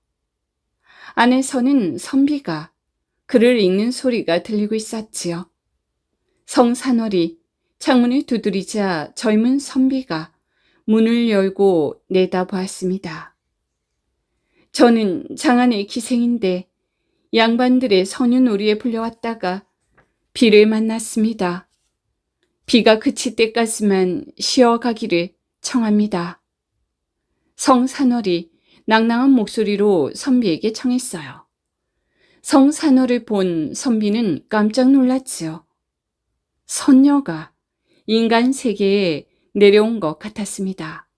안에서는 선비가 글을 읽는 소리가 들리고 있었지요. 성산월이 창문을 두드리자 젊은 선비가 문을 열고 내다보았습니다. 저는 장안의 기생인데 양반들의 선유놀이에 불려왔다가 비를 만났습니다. 비가 그칠 때까지만 쉬어가기를 청합니다. 성산월이 낭낭한 목소리로 선비에게 청했어요. 성산월을 본 선비는 깜짝 놀랐지요. 선녀가 인간 세계에 내려온 것 같았습니다.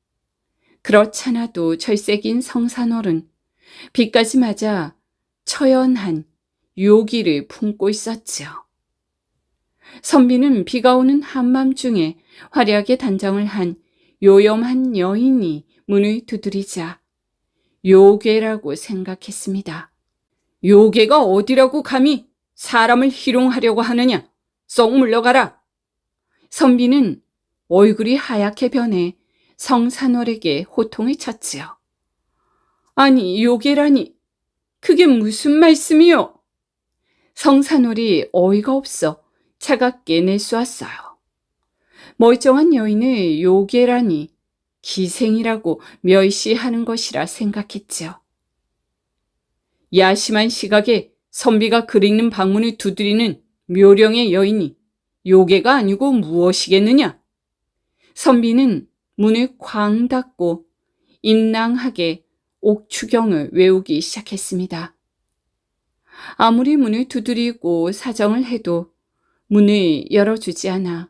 그렇잖아도 절색인 성산월은 비까지 맞아 처연한 요기를 품고 있었지요. 선비는 비가 오는 한밤중에 화려하게 단장을 한 요염한 여인이 문을 두드리자 요괴라고 생각했습니다. 요괴가 어디라고 감히 사람을 희롱하려고 하느냐? 쏙 물러가라. 선비는 얼굴이 하얗게 변해 성산월에게 호통을 쳤지요. 아니, 요괴라니, 그게 무슨 말씀이요? 성산월이 어이가 없어 차갑게 내쏘았어요. 멀쩡한 여인을 요괴라니 기생이라고 멸시하는 것이라 생각했지요. 야심한 시각에 선비가 글 읽는 방문을 두드리는 묘령의 여인이 요괴가 아니고 무엇이겠느냐? 선비는 문을 쾅 닫고 인랑하게 옥추경을 외우기 시작했습니다. 아무리 문을 두드리고 사정을 해도 문을 열어주지 않아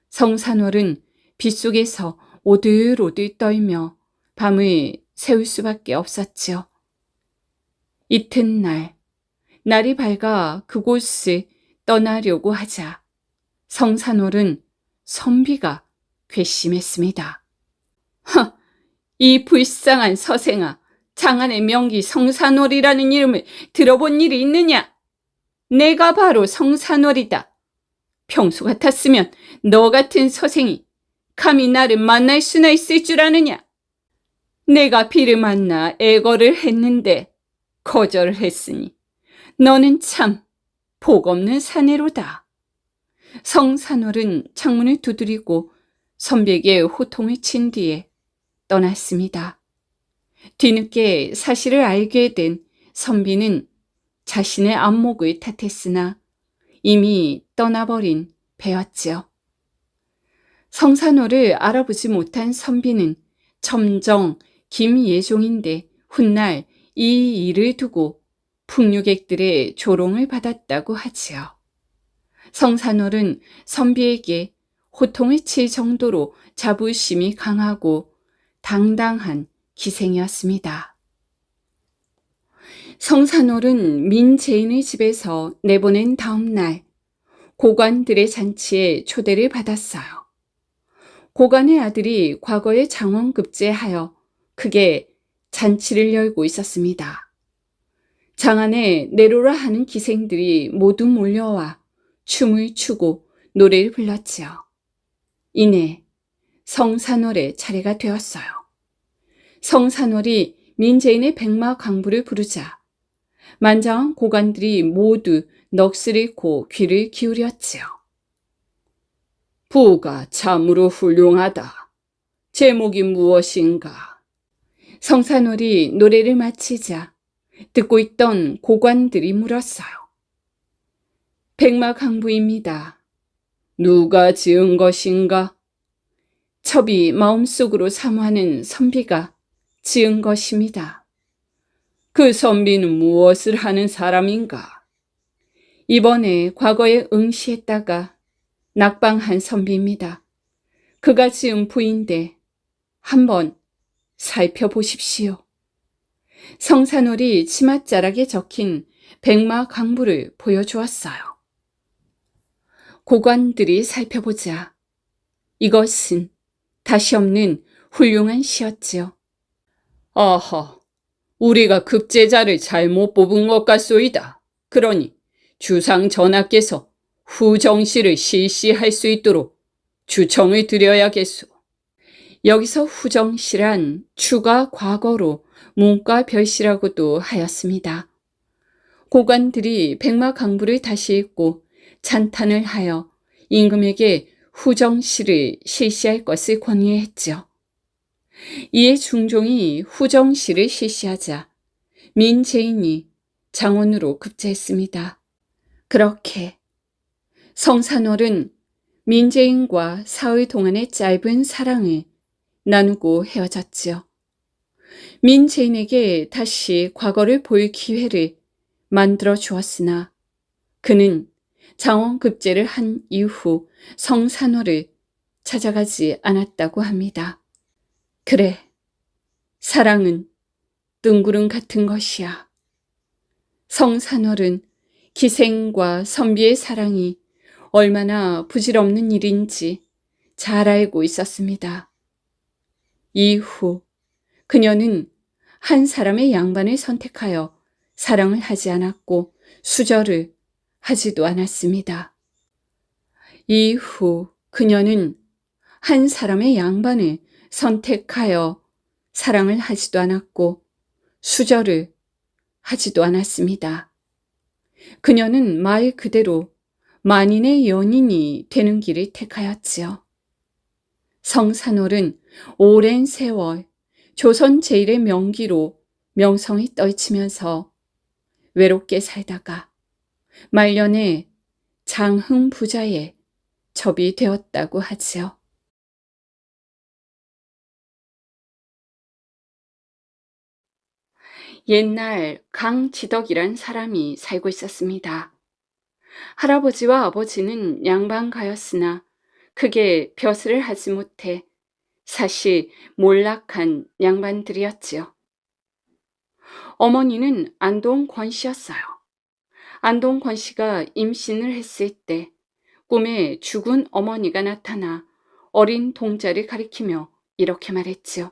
성산월은 빗속에서 오들오들 떨며 밤을 세울 수밖에 없었지요. 이튿날 날이 밝아 그곳을 떠나려고 하자 성산월은 선비가 괘씸했습니다. 이 불쌍한 서생아, 장안의 명기 성산월이라는 이름을 들어본 일이 있느냐? 내가 바로 성산월이다. 평소 같았으면 너 같은 서생이 감히 나를 만날 수나 있을 줄 아느냐? 내가 비를 만나 애걸을 했는데 거절을 했으니 너는 참 복없는 사내로다. 성산월은 창문을 두드리고 선비에게 호통을 친 뒤에 떠났습니다. 뒤늦게 사실을 알게 된 선비는 자신의 안목을 탓했으나 이미 떠나버린 배였지요. 성산호를 알아보지 못한 선비는 첨정 김예종인데 훗날 이 일을 두고 풍류객들의 조롱을 받았다고 하지요. 성산월은 선비에게 호통을 칠 정도로 자부심이 강하고 당당한 기생이었습니다. 성산월은 민재인의 집에서 내보낸 다음 날 고관들의 잔치에 초대를 받았어요. 고관의 아들이 과거에 장원급제하여 크게 잔치를 열고 있었습니다. 장안에 내로라 하는 기생들이 모두 몰려와 춤을 추고 노래를 불렀지요. 이내 성산월의 차례가 되었어요. 성산월이 민재인의 백마 강부를 부르자 만장한 고관들이 모두 넋을 잃고 귀를 기울였지요. 부가 참으로 훌륭하다. 제목이 무엇인가? 성산월이 노래를 마치자 듣고 있던 고관들이 물었어요. 백마 강부입니다. 누가 지은 것인가? 첩이 마음속으로 사모하는 선비가 지은 것입니다. 그 선비는 무엇을 하는 사람인가? 이번에 과거에 응시했다가 낙방한 선비입니다. 그가 지은 부인데 한번 살펴보십시오. 성산월이 치맛자락에 적힌 백마 강부를 보여주었어요. 고관들이 살펴보자 이것은 다시 없는 훌륭한 시였지요. 아하, 우리가 급제자를 잘못 뽑은 것 같소이다. 그러니 주상 전하께서 후정시를 실시할 수 있도록 주청을 드려야겠소. 여기서 후정시란 추가 과거로 문과별시라고도 하였습니다. 고관들이 백마 강부를 다시 읽고 찬탄을 하여 임금에게 후정시를 실시할 것을 권유했지요. 이에 중종이 후정시를 실시하자 민재인이 장원으로 급제했습니다. 그렇게 성산월은 민재인과 사흘 동안의 짧은 사랑을 나누고 헤어졌지요. 민재인에게 다시 과거를 볼 기회를 만들어 주었으나 그는 장원급제를 한 이후 성산월을 찾아가지 않았다고 합니다. 그래, 사랑은 뜬구름 같은 것이야. 성산월은 기생과 선비의 사랑이 얼마나 부질없는 일인지 잘 알고 있었습니다. 이후 그녀는 한 사람의 양반을 선택하여 사랑을 하지 않았고 수절을 하지도 않았습니다. 이후 그녀는 한 사람의 양반을 선택하여 사랑을 하지도 않았고 수절을 하지도 않았습니다. 그녀는 말 그대로 만인의 연인이 되는 길을 택하였지요. 성산월은 오랜 세월 조선 제1의 명기로 명성이 떨치면서 외롭게 살다가 말년에 장흥 부자의 첩이 되었다고 하지요. 옛날 강지덕이란 사람이 살고 있었습니다. 할아버지와 아버지는 양반가였으나 크게 벼슬을 하지 못해 사실 몰락한 양반들이었지요. 어머니는 안동권 씨였어요. 안동권 씨가 임신을 했을 때 꿈에 죽은 어머니가 나타나 어린 동자를 가리키며 이렇게 말했지요.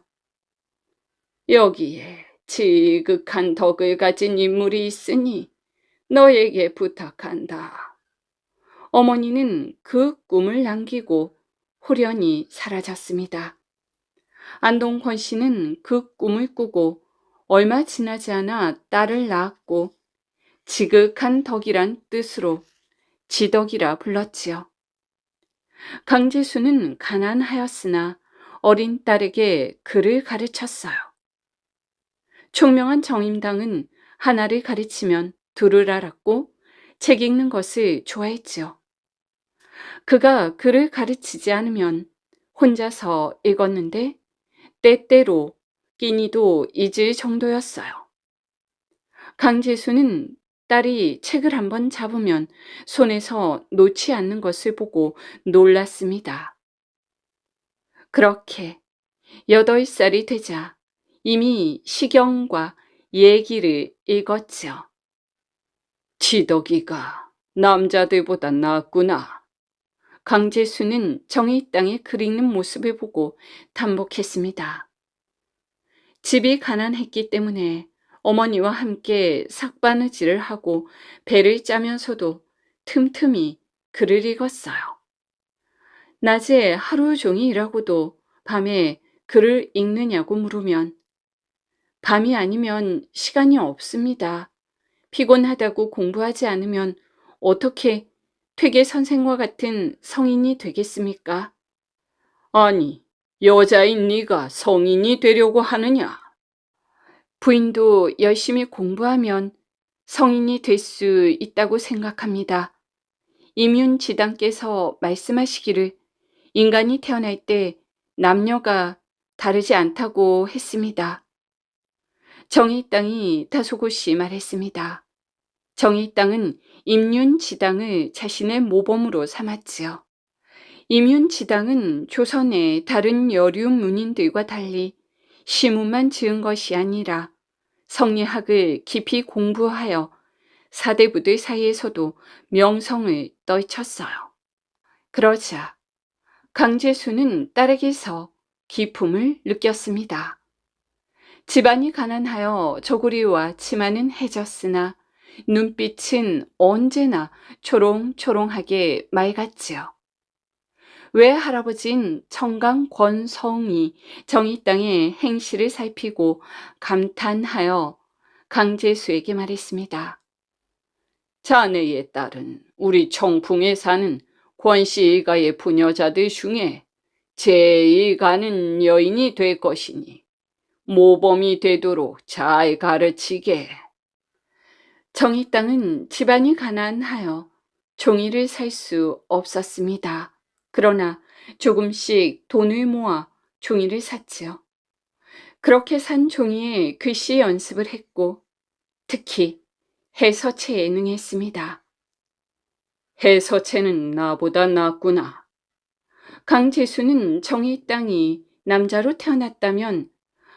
여기에 지극한 덕을 가진 인물이 있으니 너에게 부탁한다. 어머니는 그 꿈을 남기고 후련히 사라졌습니다. 안동권 씨는 그 꿈을 꾸고 얼마 지나지 않아 딸을 낳았고 지극한 덕이란 뜻으로 지덕이라 불렀지요. 강제수는 가난하였으나 어린 딸에게 글을 가르쳤어요. 총명한 정임당은 하나를 가르치면 둘을 알았고 책 읽는 것을 좋아했지요. 그가 글을 가르치지 않으면 혼자서 읽었는데 때때로 끼니도 잊을 정도였어요. 강제수는 딸이 책을 한번 잡으면 손에서 놓지 않는 것을 보고 놀랐습니다. 그렇게 8살이 되자 이미 시경과 예기를 읽었지요. 지덕이가 남자들보다 낫구나. 강제수는 정의 땅에 글 읽는 모습을 보고叹복했습니다. 집이 가난했기 때문에 어머니와 함께 삭바느질을 하고 배를 짜면서도 틈틈이 글을 읽었어요. 낮에 하루 종일 일하고도 밤에 글을 읽느냐고 물으면 밤이 아니면 시간이 없습니다. 피곤하다고 공부하지 않으면 어떻게 퇴계 선생과 같은 성인이 되겠습니까? 아니, 여자인 네가 성인이 되려고 하느냐? 부인도 열심히 공부하면 성인이 될 수 있다고 생각합니다. 임윤지당께서 말씀하시기를 인간이 태어날 때 남녀가 다르지 않다고 했습니다. 정의땅이 다소곳이 말했습니다. 정의땅은 임윤지당을 자신의 모범으로 삼았지요. 임윤지당은 조선의 다른 여류 문인들과 달리 시문만 지은 것이 아니라 성리학을 깊이 공부하여 사대부들 사이에서도 명성을 떨쳤어요. 그러자 강제수는 딸에게서 기품을 느꼈습니다. 집안이 가난하여 저고리와 치마는 해졌으나 눈빛은 언제나 초롱초롱하게 맑았지요. 왜 할아버진 청강 권성이 정의 땅의 행실을 살피고 감탄하여 강제수에게 말했습니다. 자네의 딸은 우리 청풍에 사는 권씨가의 부녀자들 중에 제일 가는 여인이 될 것이니 모범이 되도록 잘 가르치게. 정의 땅은 집안이 가난하여 종이를 살 수 없었습니다. 그러나 조금씩 돈을 모아 종이를 샀지요. 그렇게 산 종이에 글씨 연습을 했고 특히 해서체에 능했습니다. 해서체는 나보다 낫구나. 강제수는 정의 땅이 남자로 태어났다면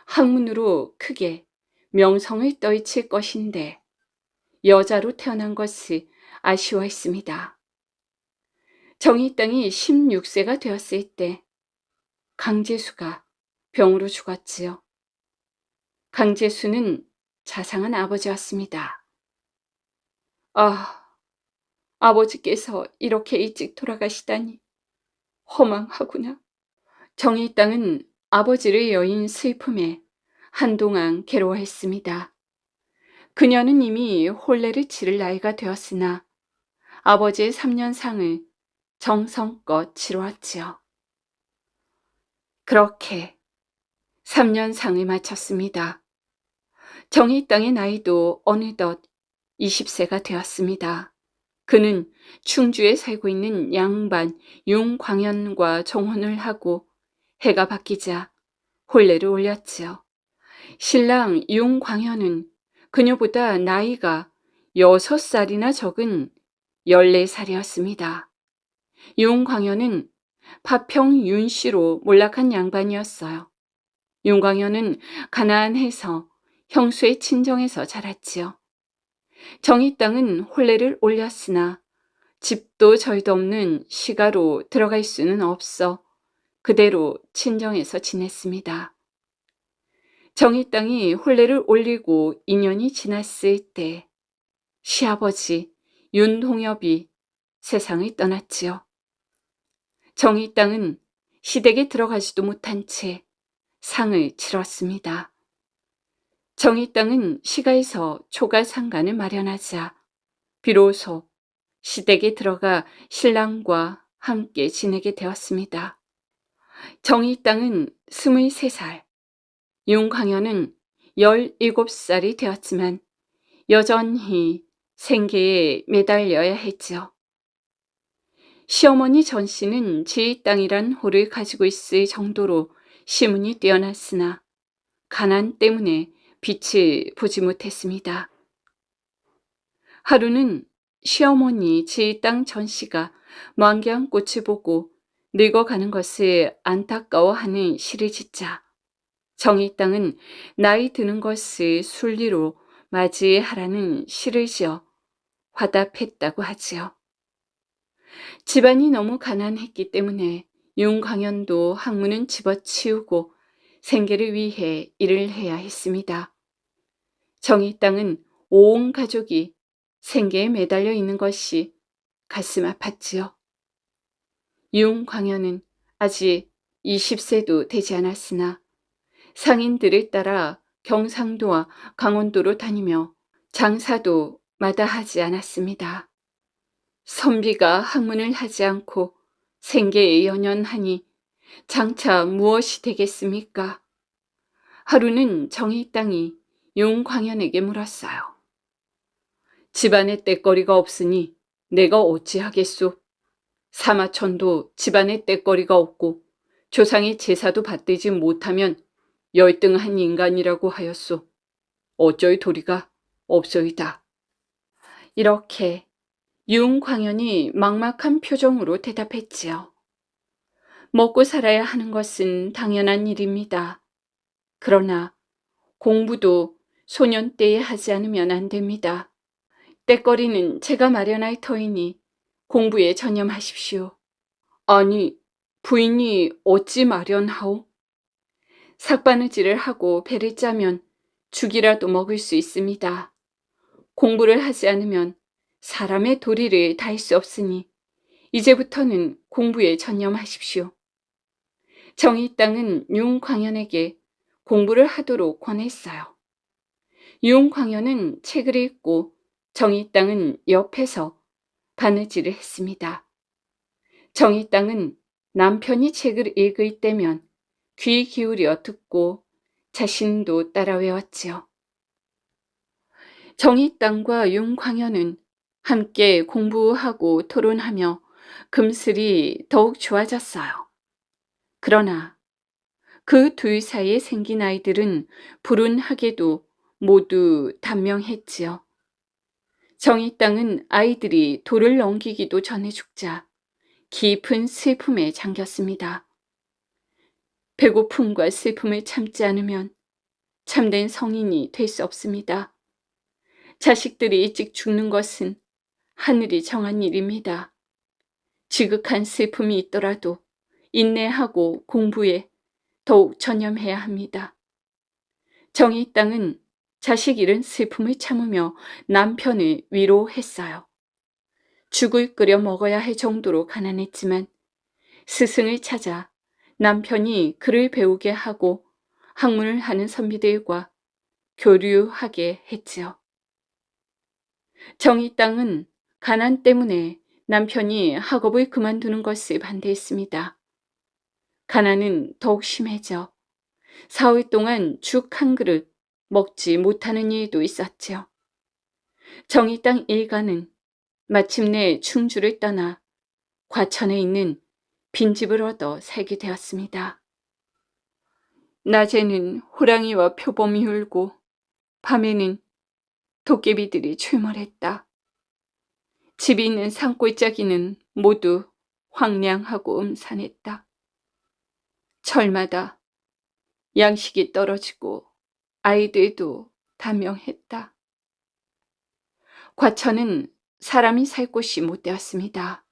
학문으로 크게 명성을 떨칠 것인데 여자로 태어난 것을 아쉬워했습니다. 정의 땅이 16세가 되었을 때 강제수가 병으로 죽었지요. 강제수는 자상한 아버지였습니다. 아, 아버지께서 이렇게 일찍 돌아가시다니 허망하구나. 정의 땅은 아버지를 여인 슬픔에 한동안 괴로워했습니다. 그녀는 이미 혼례를 치를 나이가 되었으나 아버지의 3년상을 정성껏 치루었지요. 그렇게 3년상을 마쳤습니다. 정의 땅의 나이도 어느덧 20세가 되었습니다. 그는 충주에 살고 있는 양반 윤광현과 정혼을 하고 해가 바뀌자 혼례를 올렸지요. 신랑 윤광현은 그녀보다 나이가 6살이나 적은 14살이었습니다. 윤광현은 파평 윤씨로 몰락한 양반이었어요. 윤광현은 가난해서 형수의 친정에서 자랐지요. 정이 땅은 혼례를 올렸으나 집도 저희도 없는 시가로 들어갈 수는 없어 그대로 친정에서 지냈습니다. 정이 땅이 혼례를 올리고 2년이 지났을 때 시아버지 윤동엽이 세상을 떠났지요. 정이 땅은 시댁에 들어가지도 못한 채 상을 치렀습니다. 정이 땅은 시가에서 초가 상간을 마련하자 비로소 시댁에 들어가 신랑과 함께 지내게 되었습니다. 정이 땅은 23살, 윤광현은 17살이 되었지만 여전히 생계에 매달려야 했지요. 시어머니 전 씨는 제 땅이란 호를 가지고 있을 정도로 시문이 뛰어났으나 가난 때문에 빛을 보지 못했습니다. 하루는 시어머니 제 땅 전 씨가 만개한 꽃을 보고 늙어가는 것을 안타까워하는 시를 짓자 정이 땅은 나이 드는 것을 순리로 맞이하라는 시를 지어 화답했다고 하지요. 집안이 너무 가난했기 때문에 윤광현도 학문은 집어치우고 생계를 위해 일을 해야 했습니다. 정이 땅은 온 가족이 생계에 매달려 있는 것이 가슴 아팠지요. 윤광현은 아직 20세도 되지 않았으나 상인들을 따라 경상도와 강원도로 다니며 장사도 마다하지 않았습니다. 선비가 학문을 하지 않고 생계에 연연하니 장차 무엇이 되겠습니까? 하루는 정이 땅이 윤광현에게 물었어요. 집안에 떼거리가 없으니 내가 어찌하겠소? 사마천도 집안에 떼거리가 없고 조상의 제사도 받들지 못하면 열등한 인간이라고 하였소. 어쩌이 도리가 없소이다. 이렇게 윤광현이 막막한 표정으로 대답했지요. 먹고 살아야 하는 것은 당연한 일입니다. 그러나 공부도 소년 때에 하지 않으면 안 됩니다. 때거리는 제가 마련할 터이니 공부에 전념하십시오. 아니, 부인이 어찌 마련하오? 삭바느질을 하고 배를 짜면 죽이라도 먹을 수 있습니다. 공부를 하지 않으면 사람의 도리를 다할 수 없으니 이제부터는 공부에 전념하십시오. 정이 땅은 윤광현에게 공부를 하도록 권했어요. 윤광현은 책을 읽고 정이 땅은 옆에서 바느질을 했습니다. 정이 땅은 남편이 책을 읽을 때면 귀 기울여 듣고 자신도 따라 외웠지요. 정이 땅과 윤광현은 함께 공부하고 토론하며 금슬이 더욱 좋아졌어요. 그러나 그 둘 사이에 생긴 아이들은 불운하게도 모두 단명했지요. 정이 땅은 아이들이 돌을 넘기기도 전에 죽자 깊은 슬픔에 잠겼습니다. 배고픔과 슬픔을 참지 않으면 참된 성인이 될 수 없습니다. 자식들이 일찍 죽는 것은 하늘이 정한 일입니다. 지극한 슬픔이 있더라도 인내하고 공부에 더욱 전념해야 합니다. 정이 땅은 자식 잃은 슬픔을 참으며 남편을 위로했어요. 죽을 끓여 먹어야 할 정도로 가난했지만 스승을 찾아 남편이 글을 배우게 하고 학문을 하는 선비들과 교류하게 했지요. 정이 땅은 가난 때문에 남편이 학업을 그만두는 것을 반대했습니다. 가난은 더욱 심해져 사흘 동안 죽 한 그릇 먹지 못하는 일도 있었지요. 정이 땅 일가는 마침내 충주를 떠나 과천에 있는 빈집을 얻어 살게 되었습니다. 낮에는 호랑이와 표범이 울고 밤에는 도깨비들이 출몰했다. 집이 있는 산골짜기는 모두 황량하고 음산했다. 철마다 양식이 떨어지고 아이들도 단명했다. 과천은 사람이 살 곳이 못 되었습니다.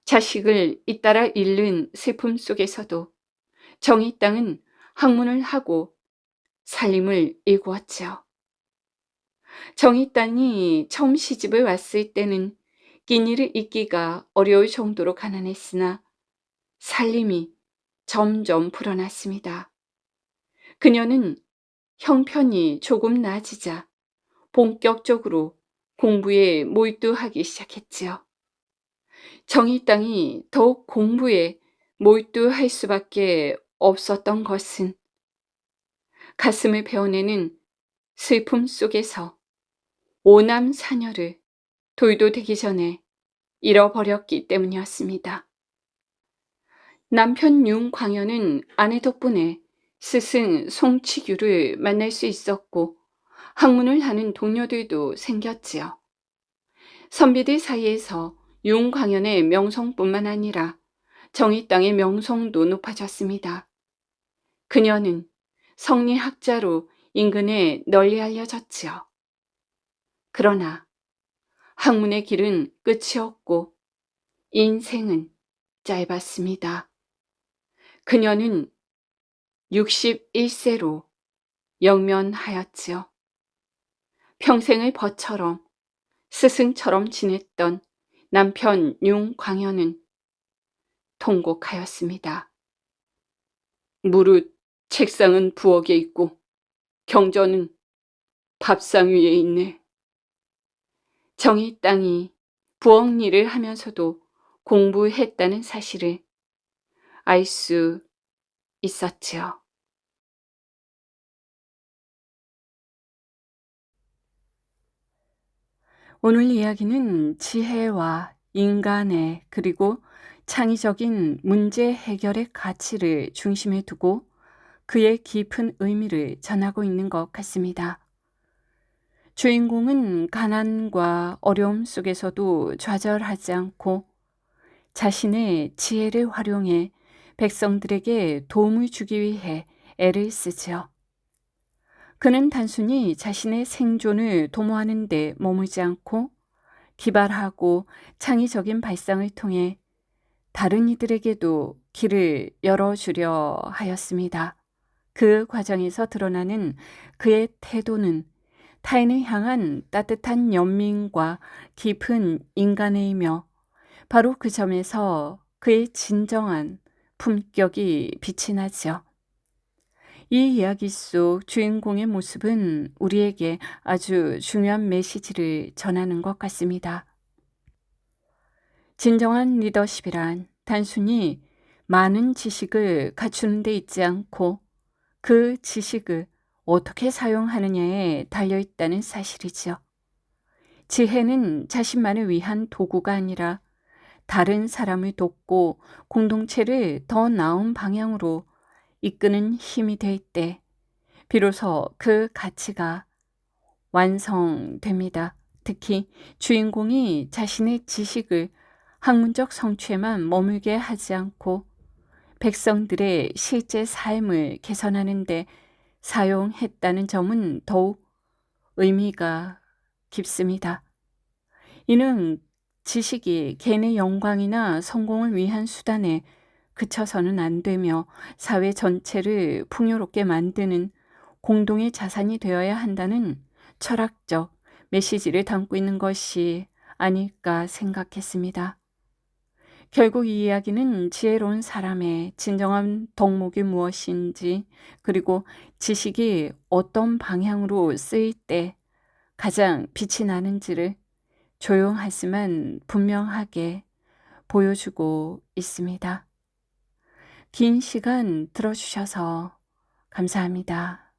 자식을 잇따라 잃는 슬픔 속에서도 정의 땅은 학문을 하고 살림을 일구었지요. 정의 땅이 처음 시집을 왔을 때는 끼니를 잇기가 어려울 정도로 가난했으나 살림이 점점 불어났습니다. 그녀는 형편이 조금 나아지자 본격적으로 공부에 몰두하기 시작했지요. 정의 땅이 더욱 공부에 몰두할 수밖에 없었던 것은 가슴을 베어내는 슬픔 속에서 오남 사녀를 돌도 되기 전에 잃어버렸기 때문이었습니다. 남편 윤광현은 아내 덕분에 스승 송치규를 만날 수 있었고 학문을 하는 동료들도 생겼지요. 선비들 사이에서 윤광현의 명성뿐만 아니라 정의 땅의 명성도 높아졌습니다. 그녀는 성리학자로 인근에 널리 알려졌지요. 그러나 학문의 길은 끝이 없고 인생은 짧았습니다. 그녀는 61세로 영면하였지요. 평생을 벗처럼 스승처럼 지냈던 남편 윤광현은 통곡하였습니다. 무릇 책상은 부엌에 있고 경전은 밥상 위에 있네. 정의 땅이 부엌 일을 하면서도 공부했다는 사실을 알 수 있었지요. 오늘 이야기는 지혜와 인간의 그리고 창의적인 문제 해결의 가치를 중심에 두고 그의 깊은 의미를 전하고 있는 것 같습니다. 주인공은 가난과 어려움 속에서도 좌절하지 않고 자신의 지혜를 활용해 백성들에게 도움을 주기 위해 애를 쓰지요. 그는 단순히 자신의 생존을 도모하는 데 머물지 않고 기발하고 창의적인 발상을 통해 다른 이들에게도 길을 열어주려 하였습니다. 그 과정에서 드러나는 그의 태도는 타인을 향한 따뜻한 연민과 깊은 인간애이며 바로 그 점에서 그의 진정한 품격이 빛이 나죠. 이 이야기 속 주인공의 모습은 우리에게 아주 중요한 메시지를 전하는 것 같습니다. 진정한 리더십이란 단순히 많은 지식을 갖추는 데 있지 않고 그 지식을 어떻게 사용하느냐에 달려있다는 사실이죠. 지혜는 자신만을 위한 도구가 아니라 다른 사람을 돕고 공동체를 더 나은 방향으로 이끄는 힘이 될 때 비로소 그 가치가 완성됩니다. 특히 주인공이 자신의 지식을 학문적 성취에만 머물게 하지 않고 백성들의 실제 삶을 개선하는 데 사용했다는 점은 더욱 의미가 깊습니다. 이는 지식이 개인의 영광이나 성공을 위한 수단에 그쳐서는 안 되며 사회 전체를 풍요롭게 만드는 공동의 자산이 되어야 한다는 철학적 메시지를 담고 있는 것이 아닐까 생각했습니다. 결국 이 이야기는 지혜로운 사람의 진정한 덕목이 무엇인지 그리고 지식이 어떤 방향으로 쓰일 때 가장 빛이 나는지를 조용하지만 분명하게 보여주고 있습니다. 긴 시간 들어주셔서 감사합니다.